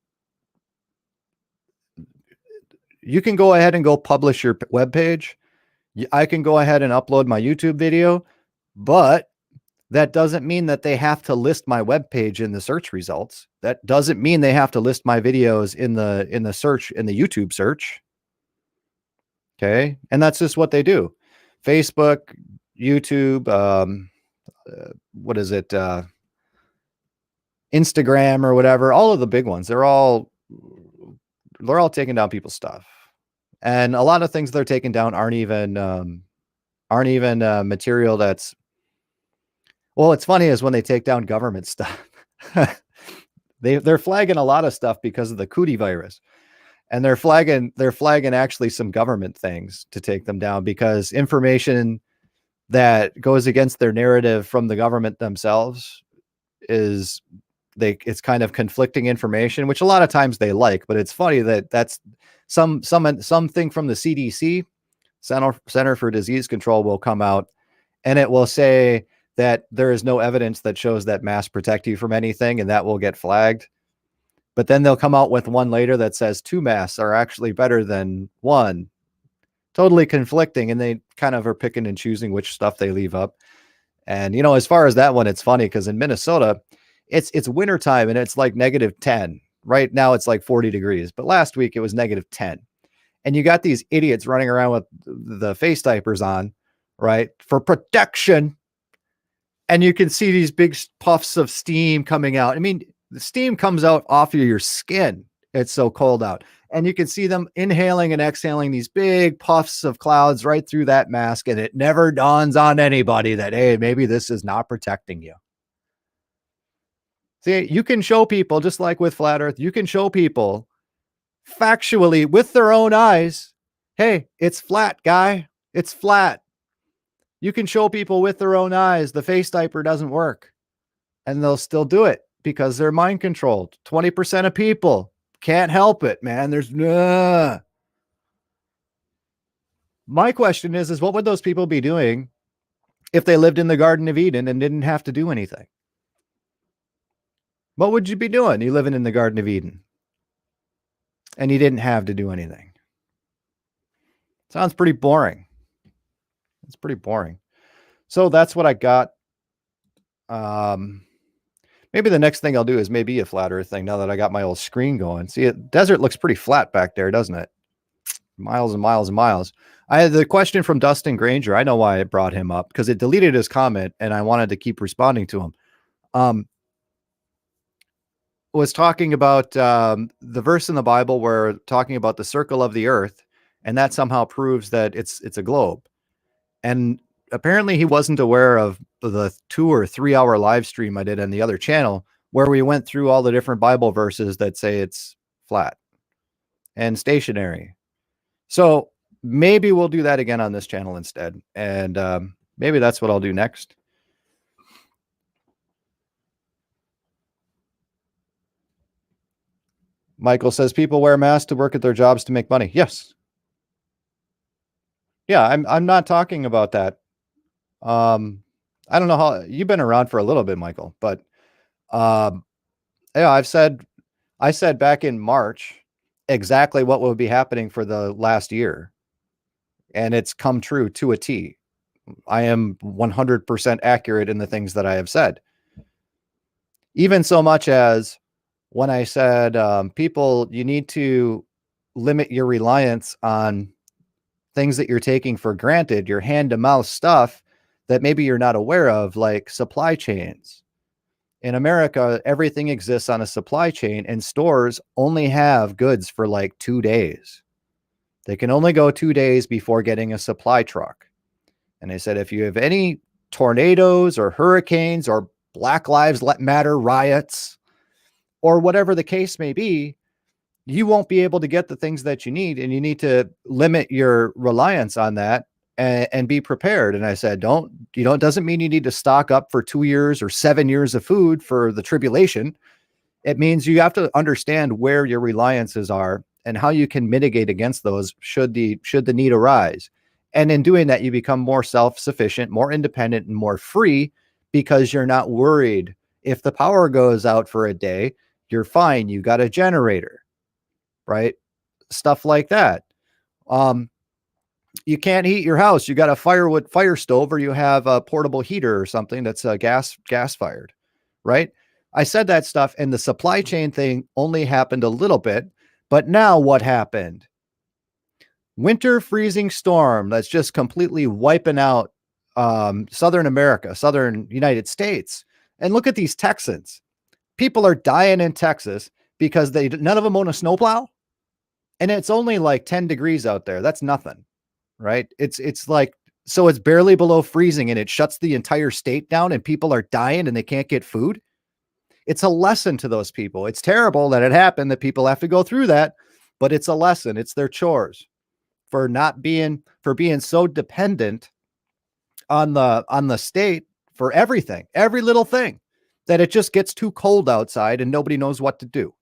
you can go ahead and go publish your web page. I can go ahead and upload my YouTube video, but that doesn't mean that they have to list my web page in the search results. That doesn't mean they have to list my videos in the search, in the YouTube search. Okay. And that's just what they do. Facebook, YouTube, what is it? Instagram or whatever, all of the big ones, they're all taking down people's stuff. And a lot of things they're taking down aren't even material that's, well, it's funny is when they take down government stuff, they're flagging a lot of stuff because of the cootie virus. And they're flagging actually some government things to take them down because information that goes against their narrative from the government themselves it's kind of conflicting information, which a lot of times they like, but it's funny that that's something from the CDC, Center for Disease Control, will come out and it will say that there is no evidence that shows that masks protect you from anything, and that will get flagged. But then they'll come out with one later that says 2 masks are actually better than 1. Totally conflicting, and they kind of are picking and choosing which stuff they leave up. And, as far as that one, it's funny because in Minnesota, it's wintertime and it's like -10. Right now it's like 40 degrees, but last week it was -10. And you got these idiots running around with the face diapers on, right, for protection. And you can see these big puffs of steam coming out. I mean, the steam comes out off of your skin. It's so cold out. And you can see them inhaling and exhaling these big puffs of clouds right through that mask. And it never dawns on anybody that, hey, maybe this is not protecting you. See, you can show people, just like with flat earth, you can show people factually with their own eyes, hey, it's flat, guy. It's flat. You can show people with their own eyes the face diaper doesn't work, and they'll still do it because they're mind controlled. 20% of people can't help it, man. My question is what would those people be doing if they lived in the Garden of Eden and didn't have to do anything? What would you be doing? You living in the Garden of Eden and you didn't have to do anything. Sounds pretty boring. It's pretty boring. So that's what I got. Maybe the next thing I'll do is maybe a flat earth thing now that I got my old screen going. See, desert looks pretty flat back there, doesn't it? Miles and miles and miles. I had the question from Dustin Granger. I know why I brought him up, because it deleted his comment and I wanted to keep responding to him. Was talking about the verse in the Bible where talking about the circle of the earth, and that somehow proves that it's a globe. And apparently he wasn't aware of the 2 or 3 hour live stream I did on the other channel where we went through all the different Bible verses that say it's flat and stationary. So maybe we'll do that again on this channel instead. And maybe that's what I'll do next. Michael says people wear masks to work at their jobs to make money. Yes. Yeah, I'm not talking about that. I don't know how you've been around for a little bit, Michael, but yeah, I said back in March exactly what will be happening for the last year, and it's come true to a T. I am 100% accurate in the things that I have said. Even so much as when I said, people, you need to limit your reliance on things that you're taking for granted, your hand-to-mouth stuff that maybe you're not aware of, like supply chains. In America, everything exists on a supply chain, and stores only have goods for like 2 days. They can only go 2 days before getting a supply truck. And they said, if you have any tornadoes or hurricanes or Black Lives Matter riots, or whatever the case may be, you won't be able to get the things that you need, and you need to limit your reliance on that and be prepared. And I said, it doesn't mean you need to stock up for 2 years or 7 years of food for the tribulation. It means you have to understand where your reliances are and how you can mitigate against those should the need arise. And in doing that, you become more self-sufficient, more independent, and more free because you're not worried. If the power goes out for a day, you're fine. You got a generator, right? Stuff like that. You can't heat your house. You got a firewood fire stove, or you have a portable heater or something that's gas fired, right? I said that stuff, and the supply chain thing only happened a little bit. But now what happened? Winter freezing storm that's just completely wiping out Southern America, Southern United States. And look at these Texans. People are dying in Texas because none of them own a snowplow. And it's only like 10 degrees out there. That's nothing, right? It's like, so it's barely below freezing, and it shuts the entire state down, and people are dying and they can't get food. It's a lesson to those people. It's terrible that it happened, that people have to go through that, but it's a lesson. It's their chores for being so dependent on the state for everything, every little thing, that it just gets too cold outside and nobody knows what to do.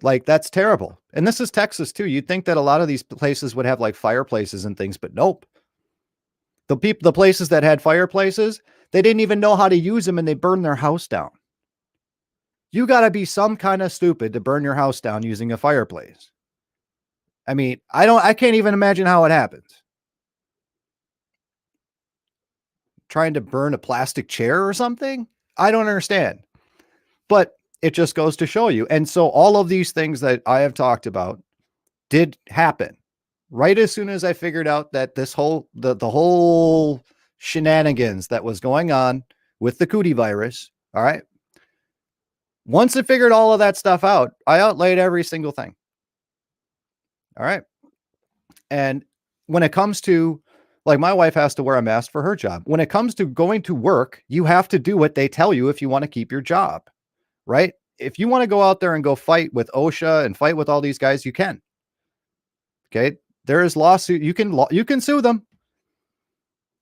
Like, that's terrible. And this is Texas too. You'd think that a lot of these places would have like fireplaces and things, but nope. The places that had fireplaces, they didn't even know how to use them, and they burned their house down. You got to be some kind of stupid to burn your house down using a fireplace. I mean, I can't even imagine how it happens. Trying to burn a plastic chair or something? I don't understand. But it just goes to show you. And so all of these things that I have talked about did happen right as soon as I figured out that the whole shenanigans that was going on with the cootie virus. All right. Once I figured all of that stuff out, I outlaid every single thing. All right. And when it comes to, like, my wife has to wear a mask for her job. When it comes to going to work, you have to do what they tell you if you want to keep your job, right? If you want to go out there and go fight with OSHA and fight with all these guys, you can. Okay. There is lawsuit. You can sue them.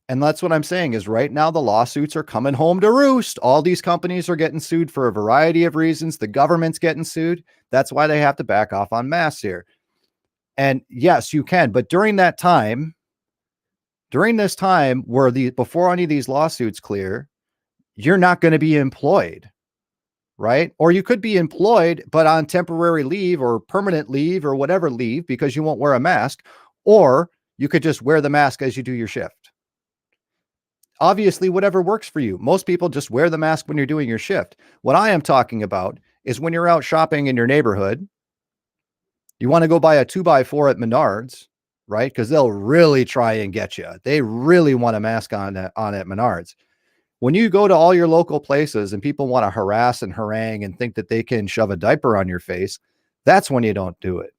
And that's what I'm saying is right now the lawsuits are coming home to roost. All these companies are getting sued for a variety of reasons. The government's getting sued. That's why they have to back off on masks here. And yes, you can. But during this time where before any of these lawsuits clear, you're not going to be employed, right? Or you could be employed, but on temporary leave or permanent leave or whatever leave, because you won't wear a mask, or you could just wear the mask as you do your shift. Obviously, whatever works for you. Most people just wear the mask when you're doing your shift. What I am talking about is when you're out shopping in your neighborhood, you want to go buy a 2x4 at Menards, right? Because they'll really try and get you. They really want a mask on at Menards. When you go to all your local places and people want to harass and harangue and think that they can shove a diaper on your face, that's when you don't do it.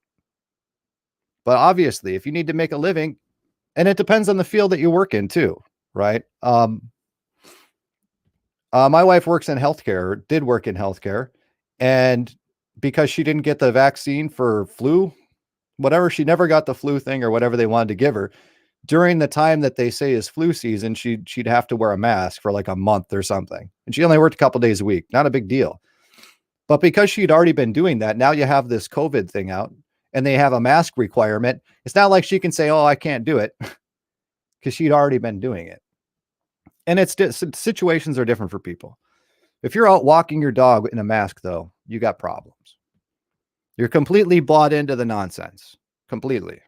But obviously, if you need to make a living, and it depends on the field that you work in too, right? My wife works in healthcare, did work in healthcare, and because she didn't get the vaccine for flu, whatever, she never got the flu thing or whatever they wanted to give her. During the time that they say is flu season, she'd have to wear a mask for like a month or something. And she only worked a couple days a week. Not a big deal. But because she'd already been doing that, now you have this COVID thing out and they have a mask requirement. It's not like she can say, oh, I can't do it, because she'd already been doing it. And situations are different for people. If you're out walking your dog in a mask, though, you got problems. You're completely bought into the nonsense. Completely.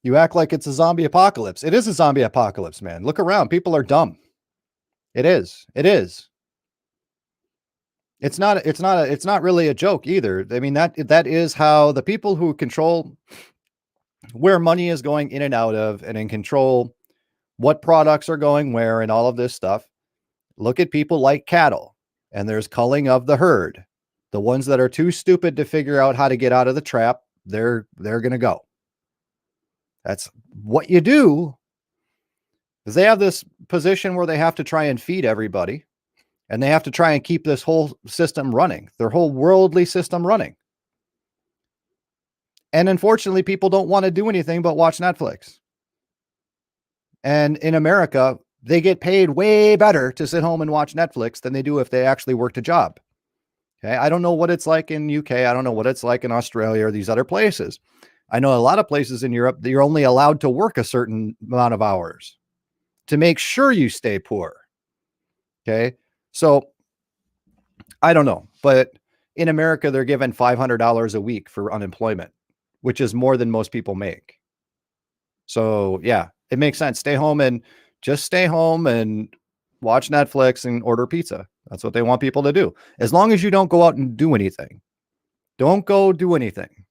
You act like it's a zombie apocalypse. It is a zombie apocalypse, man. Look around. People are dumb. It is. It is. It's not really a joke either. I mean, that is how the people who control where money is going in and out of, and in control what products are going where and all of this stuff. Look at people like cattle, and there's culling of the herd. The ones that are too stupid to figure out how to get out of the trap, they're going to go. That's what you do Because they have this position where they have to try and feed everybody, and they have to try and keep this whole system running, their whole worldly system running. And unfortunately, people don't want to do anything but watch Netflix. And in America, they get paid way better to sit home and watch Netflix than they do if they actually worked a job. Okay. I don't know what it's like in UK. I don't know what it's like in Australia or these other places. I know a lot of places in Europe, you're only allowed to work a certain amount of hours to make sure you stay poor. Okay. So I don't know, but in America, they're given $500 a week for unemployment, which is more than most people make. So yeah, it makes sense. Stay home and watch Netflix and order pizza. That's what they want people to do. As long as you don't go out and do anything. Don't go do anything.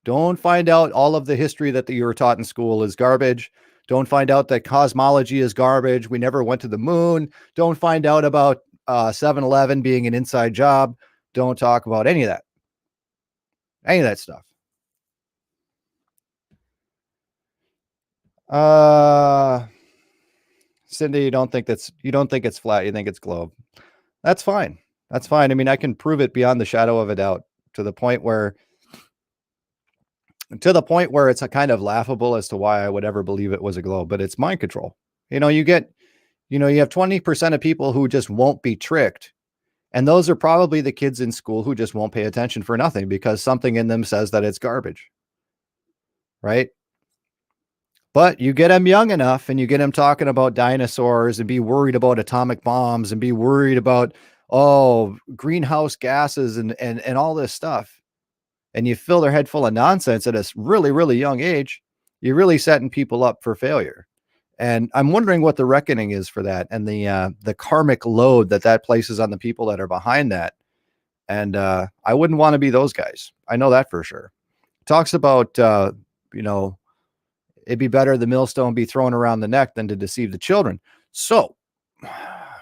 Don't find out all of the history that you were taught in school is garbage. Don't find out that cosmology is garbage. We never went to the moon. Don't find out about 7-Eleven being an inside job. Don't talk about any of that. Any of that stuff. Cindy, you don't think it's flat. You think it's globe. That's fine. That's fine. I mean, I can prove it beyond the shadow of a doubt to the point where it's a kind of laughable as to why I would ever believe it was a globe, but it's mind control. You have 20% of people who just won't be tricked. And those are probably the kids in school who just won't pay attention for nothing because something in them says that it's garbage. Right? But you get them young enough and you get them talking about dinosaurs and be worried about atomic bombs and be worried about, greenhouse gases and all this stuff. And you fill their head full of nonsense at a really, really young age, you're really setting people up for failure. And I'm wondering what the reckoning is for that and the karmic load that places on the people that are behind that. And I wouldn't want to be those guys. I know that for sure. Talks about, it'd be better the millstone be thrown around the neck than to deceive the children. So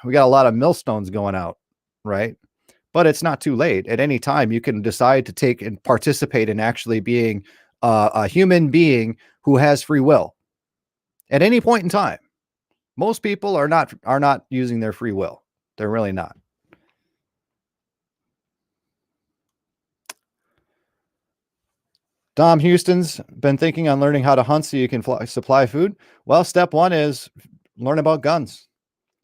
we got a lot of millstones going out, right? But it's not too late. At any time, you can decide to take and participate in actually being a human being who has free will. At any point in time, most people are not using their free will. They're really not. Dom Houston's been thinking on learning how to hunt so you can supply food. Well, step one is learn about guns.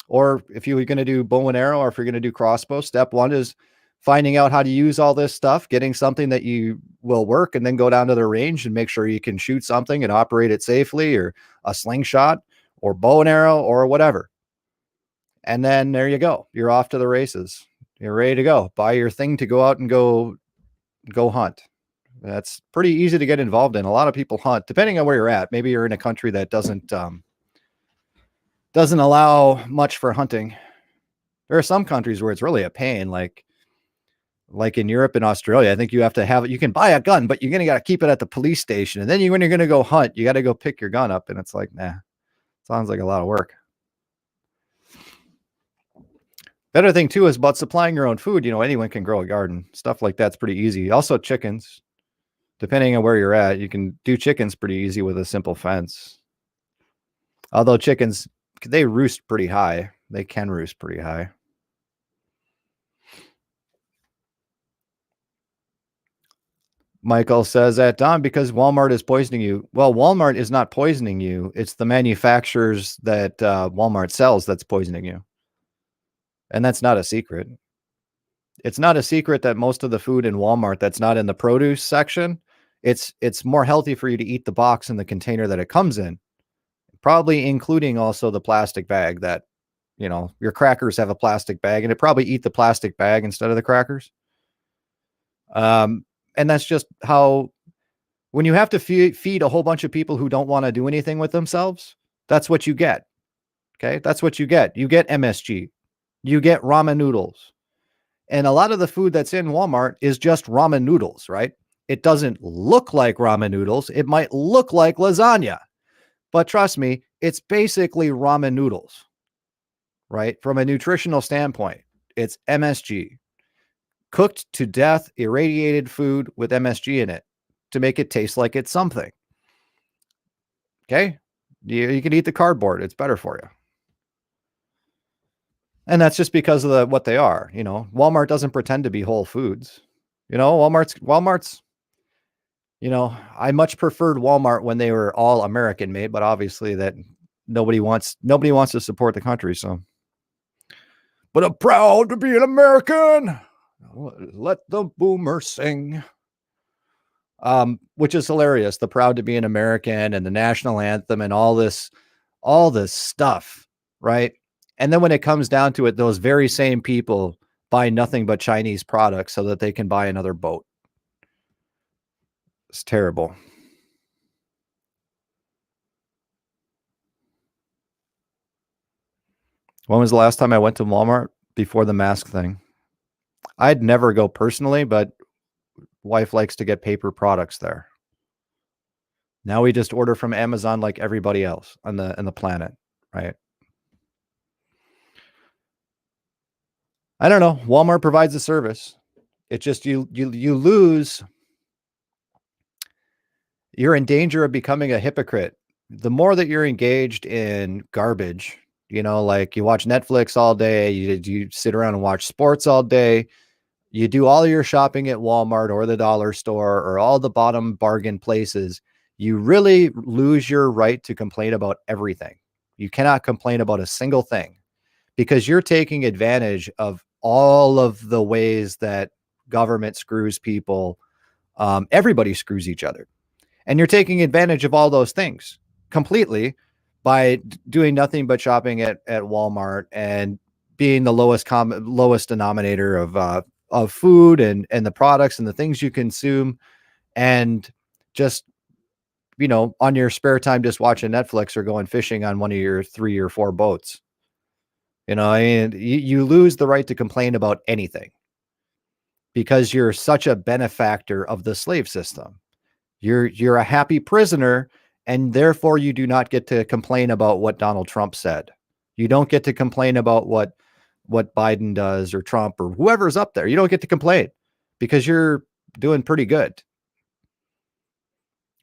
Or if you're going to do bow and arrow, or if you're going to do crossbow, step one is finding out how to use all this stuff, getting something that you will work, and then go down to the range and make sure you can shoot something and operate it safely, or a slingshot or bow and arrow or whatever. And then there you go. You're off to the races. You're ready to go. Buy your thing to go out and go hunt. That's pretty easy to get involved in. A lot of people hunt, depending on where you're at. Maybe you're in a country that doesn't allow much for hunting. There are some countries where it's really a pain, like in Europe and Australia. I think you can buy a gun, but you're going to got to keep it at the police station. And then when you're going to go hunt, you got to go pick your gun up. And it's like, nah, sounds like a lot of work. The other thing too is about supplying your own food. Anyone can grow a garden. Stuff like that's pretty easy. Also chickens, depending on where you're at, you can do chickens pretty easy with a simple fence. Although chickens, they roost pretty high. They can roost pretty high. Michael says that, Don, because Walmart is poisoning you. Well, Walmart is not poisoning you. It's the manufacturers that Walmart sells that's poisoning you. And that's not a secret. It's not a secret that most of the food in Walmart that's not in the produce section, it's more healthy for you to eat the box and the container that it comes in, probably including also the plastic bag that, your crackers have a plastic bag, and it probably eat the plastic bag instead of the crackers. And that's just how, when you have to feed a whole bunch of people who don't want to do anything with themselves, that's what you get. Okay. That's what you get. You get MSG, you get ramen noodles. And a lot of the food that's in Walmart is just ramen noodles, right? It doesn't look like ramen noodles. It might look like lasagna, but trust me, it's basically ramen noodles, right? From a nutritional standpoint, it's MSG. Cooked to death, irradiated food with MSG in it to make it taste like it's something. Okay. You can eat the cardboard. It's better for you. And that's just because of what they are. Walmart doesn't pretend to be Whole Foods. Walmart's, I much preferred Walmart when they were all American made, but obviously that nobody wants to support the country. So, but I'm proud to be an American. Let the boomers sing. Which is hilarious. The proud to be an American and the national anthem and all this stuff, right? And then when it comes down to it, those very same people buy nothing but Chinese products so that they can buy another boat. It's terrible. When was the last time I went to Walmart? Before the mask thing. I'd never go personally, but wife likes to get paper products there. Now we just order from Amazon like everybody else on the planet, right? I don't know. Walmart provides a service. It's just you lose. You're in danger of becoming a hypocrite. The more that you're engaged in garbage, like you watch Netflix all day, you sit around and watch sports all day, you do all your shopping at Walmart or the dollar store or all the bottom bargain places, you really lose your right to complain about everything. You cannot complain about a single thing because you're taking advantage of all of the ways that government screws people. Everybody screws each other. And you're taking advantage of all those things completely by doing nothing but shopping at Walmart and being the lowest denominator of food and the products and the things you consume, and just on your spare time just watching Netflix or going fishing on one of your 3 or 4 boats. You lose the right to complain about anything because you're such a benefactor of the slave system. You're a happy prisoner, and therefore you do not get to complain about what Donald Trump said. You don't get to complain about what Biden does or Trump or whoever's up there. You don't get to complain because you're doing pretty good,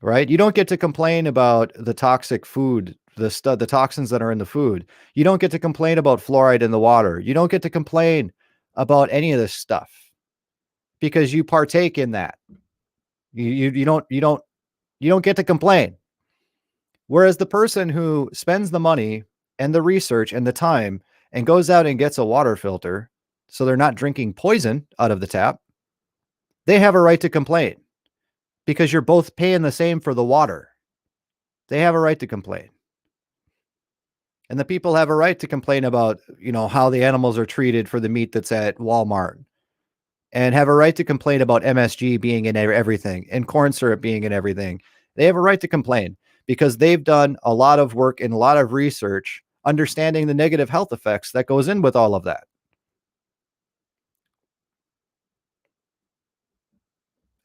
right? You don't get to complain about the toxic food, the toxins that are in the food. You don't get to complain about fluoride in the water. You don't get to complain about any of this stuff because you partake in that. You don't get to complain. Whereas the person who spends the money and the research and the time and goes out and gets a water filter so they're not drinking poison out of the tap, they have a right to complain because you're both paying the same for the water. They have a right to complain. And the people have a right to complain about, how the animals are treated for the meat that's at Walmart, and have a right to complain about MSG being in everything and corn syrup being in everything. They have a right to complain because they've done a lot of work and a lot of research understanding the negative health effects that goes in with all of that.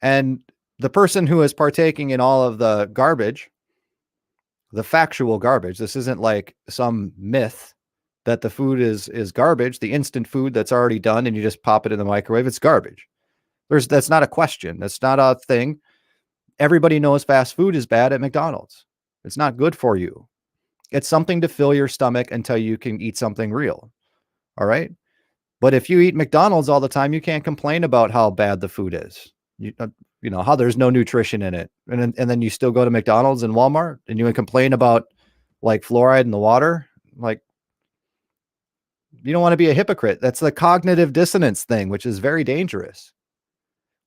And the person who is partaking in all of the garbage, the factual garbage, this isn't like some myth that the food is garbage, the instant food that's already done and you just pop it in the microwave, it's garbage. That's not a question. That's not a thing. Everybody knows fast food is bad at McDonald's. It's not good for you. It's something to fill your stomach until you can eat something real. All right. But if you eat McDonald's all the time, you can't complain about how bad the food is. How there's no nutrition in it. And then you still go to McDonald's and Walmart and you complain about like fluoride in the water. Like, you don't want to be a hypocrite. That's the cognitive dissonance thing, which is very dangerous.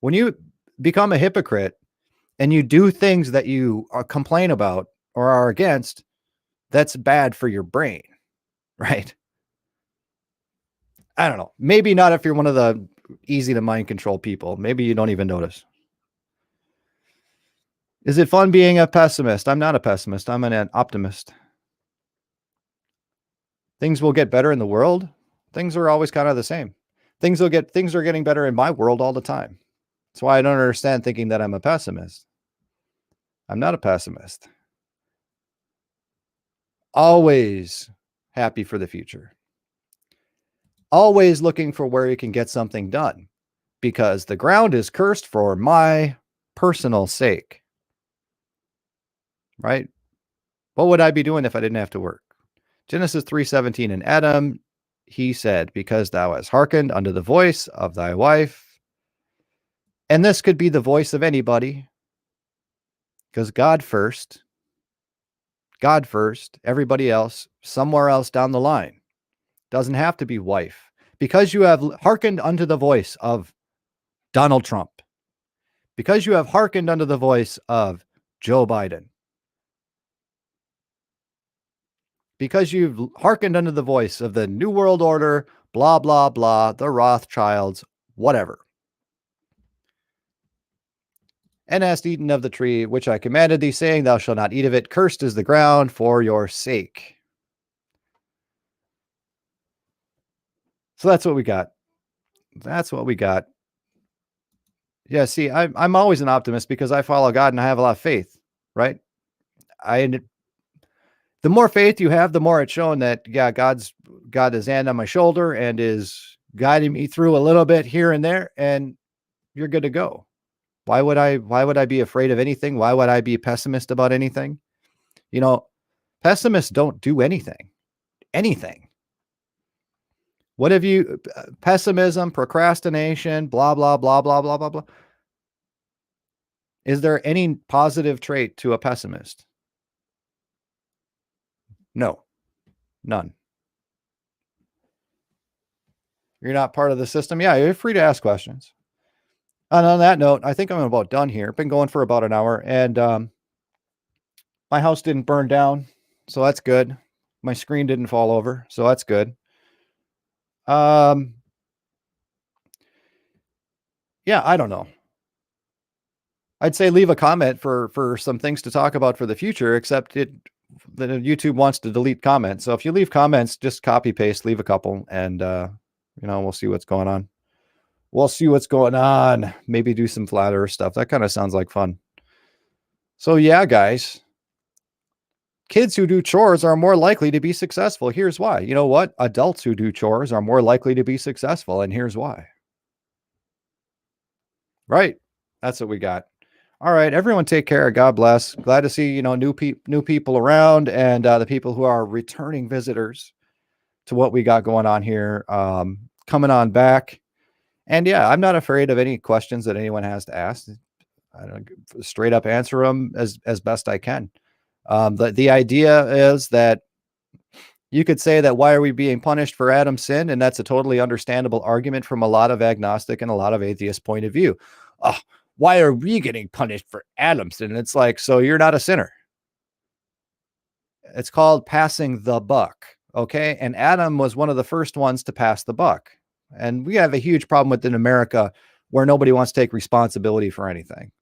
When you become a hypocrite and you do things that you complain about or are against, that's bad for your brain, right? I don't know. Maybe not if you're one of the easy to mind control people. Maybe you don't even notice. Is it fun being a pessimist? I'm not a pessimist. I'm an optimist. Things will get better in the world. Things are always kind of the same. Things are getting better in my world all the time. That's why I don't understand thinking that I'm a pessimist. I'm not a pessimist. Always happy for the future. Always looking for where you can get something done because the ground is cursed for my personal sake. Right? What would I be doing if I didn't have to work? Genesis 3:17, and Adam, he said, because thou hast hearkened unto the voice of thy wife. And this could be the voice of anybody, because God first, everybody else, somewhere else down the line. Doesn't have to be wife. Because you have hearkened unto the voice of Donald Trump, because you have hearkened unto the voice of Joe Biden, because you've hearkened unto the voice of the New World Order, blah, blah, blah, the Rothschilds, whatever. And hast eaten of the tree which I commanded thee, saying, thou shalt not eat of it. Cursed is the ground for your sake. So that's what we got. That's what we got. Yeah, see, I'm always an optimist because I follow God and I have a lot of faith, right? The more faith you have, the more it's shown that, yeah, God is hand on my shoulder and is guiding me through a little bit here and there, and you're good to go. Why would I be afraid of anything? Why would I be a pessimist about anything? You know, pessimists don't do anything. What have you, pessimism, procrastination, blah, blah, blah, blah, blah, blah, blah. Is there any positive trait to a pessimist? No, none. You're not part of the system. Yeah, you're free to ask questions. And on that note, I think I'm about done here. Been going for about an hour, and my house didn't burn down, so that's good. My screen didn't fall over, so that's good. Yeah, I don't know. I'd say leave a comment for some things to talk about for the future, except the YouTube wants to delete comments. So if you leave comments, just copy paste, leave a couple, and we'll see what's going on. Maybe do some flat earth stuff. That kind of sounds like fun. So yeah, guys, kids who do chores are more likely to be successful. Here's why. You know what? Adults who do chores are more likely to be successful, and here's why. Right. That's what we got. All right, everyone, take care. God bless. Glad to see, new people around, and the people who are returning visitors to what we got going on here, coming on back. And yeah, I'm not afraid of any questions that anyone has to ask. I don't straight up answer them as best I can. The idea is that you could say that why are we being punished for Adam's sin? And that's a totally understandable argument from a lot of agnostic and a lot of atheist point of view. Why are we getting punished for Adam's sin? And it's like, so you're not a sinner. It's called passing the buck. Okay. And Adam was one of the first ones to pass the buck. And we have a huge problem within America where nobody wants to take responsibility for anything.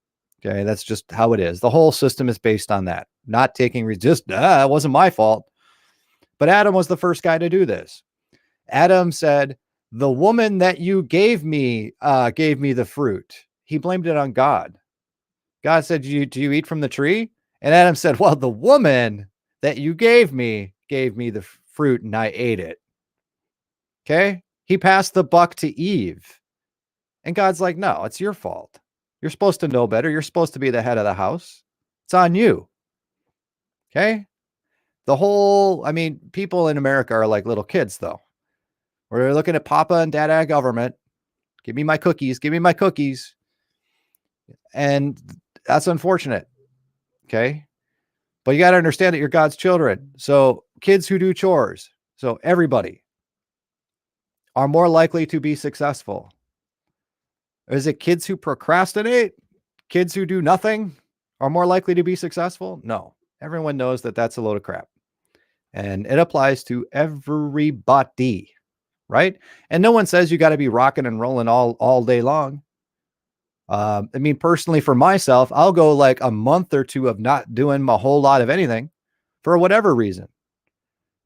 Okay. That's just how it is. The whole system is based on that. Not taking, it wasn't my fault. But Adam was the first guy to do this. Adam said, the woman that you gave me the fruit. He blamed it on God. God said, do you eat from the tree? And Adam said, well, the woman that you gave me the fruit and I ate it. Okay. He passed the buck to Eve. And God's like, no, it's your fault. You're supposed to know better. You're supposed to be the head of the house. It's on you. Okay. People in America are like little kids, though. We're looking at Papa and Dada government. Give me my cookies. Give me my cookies. And that's unfortunate. Okay. But you got to understand that you're God's children. So kids who do chores, so everybody, are more likely to be successful. Is it kids who procrastinate? Kids who do nothing are more likely to be successful? No. Everyone knows that that's a load of crap. And it applies to everybody, right? And no one says you got to be rocking and rolling all day long. Personally, for myself, I'll go like a month or two of not doing a whole lot of anything for whatever reason.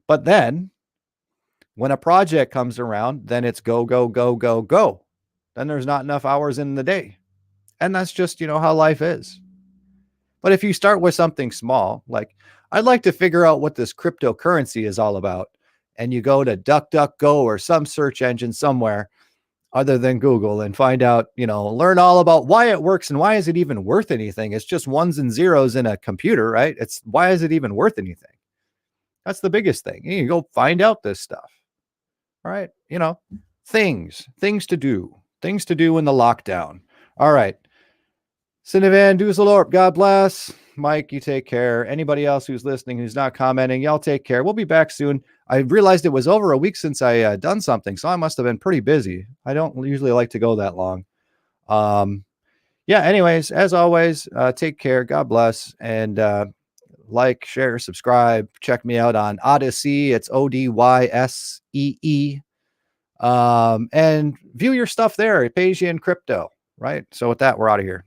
But then when a project comes around, then it's go, go, go, go, go. Then there's not enough hours in the day. And that's just, how life is. But if you start with something small, like I'd like to figure out what this cryptocurrency is all about, and you go to DuckDuckGo or some search engine somewhere, other than Google and find out, learn all about why it works and why is it even worth anything. It's just ones and zeros in a computer, right? It's why is it even worth anything? That's the biggest thing. You can go find out this stuff. All right. Things to do in the lockdown. All right. Cinevan Dusseldorp, God bless. Mike, you take care. Anybody else who's listening, who's not commenting, y'all take care. We'll be back soon. I realized it was over a week since I done something, so I must have been pretty busy. I don't usually like to go that long. Anyways, as always, take care. God bless. And like, share, subscribe. Check me out on Odyssey. It's Odyssee. And view your stuff there. It pays you in crypto, right? So with that, we're out of here.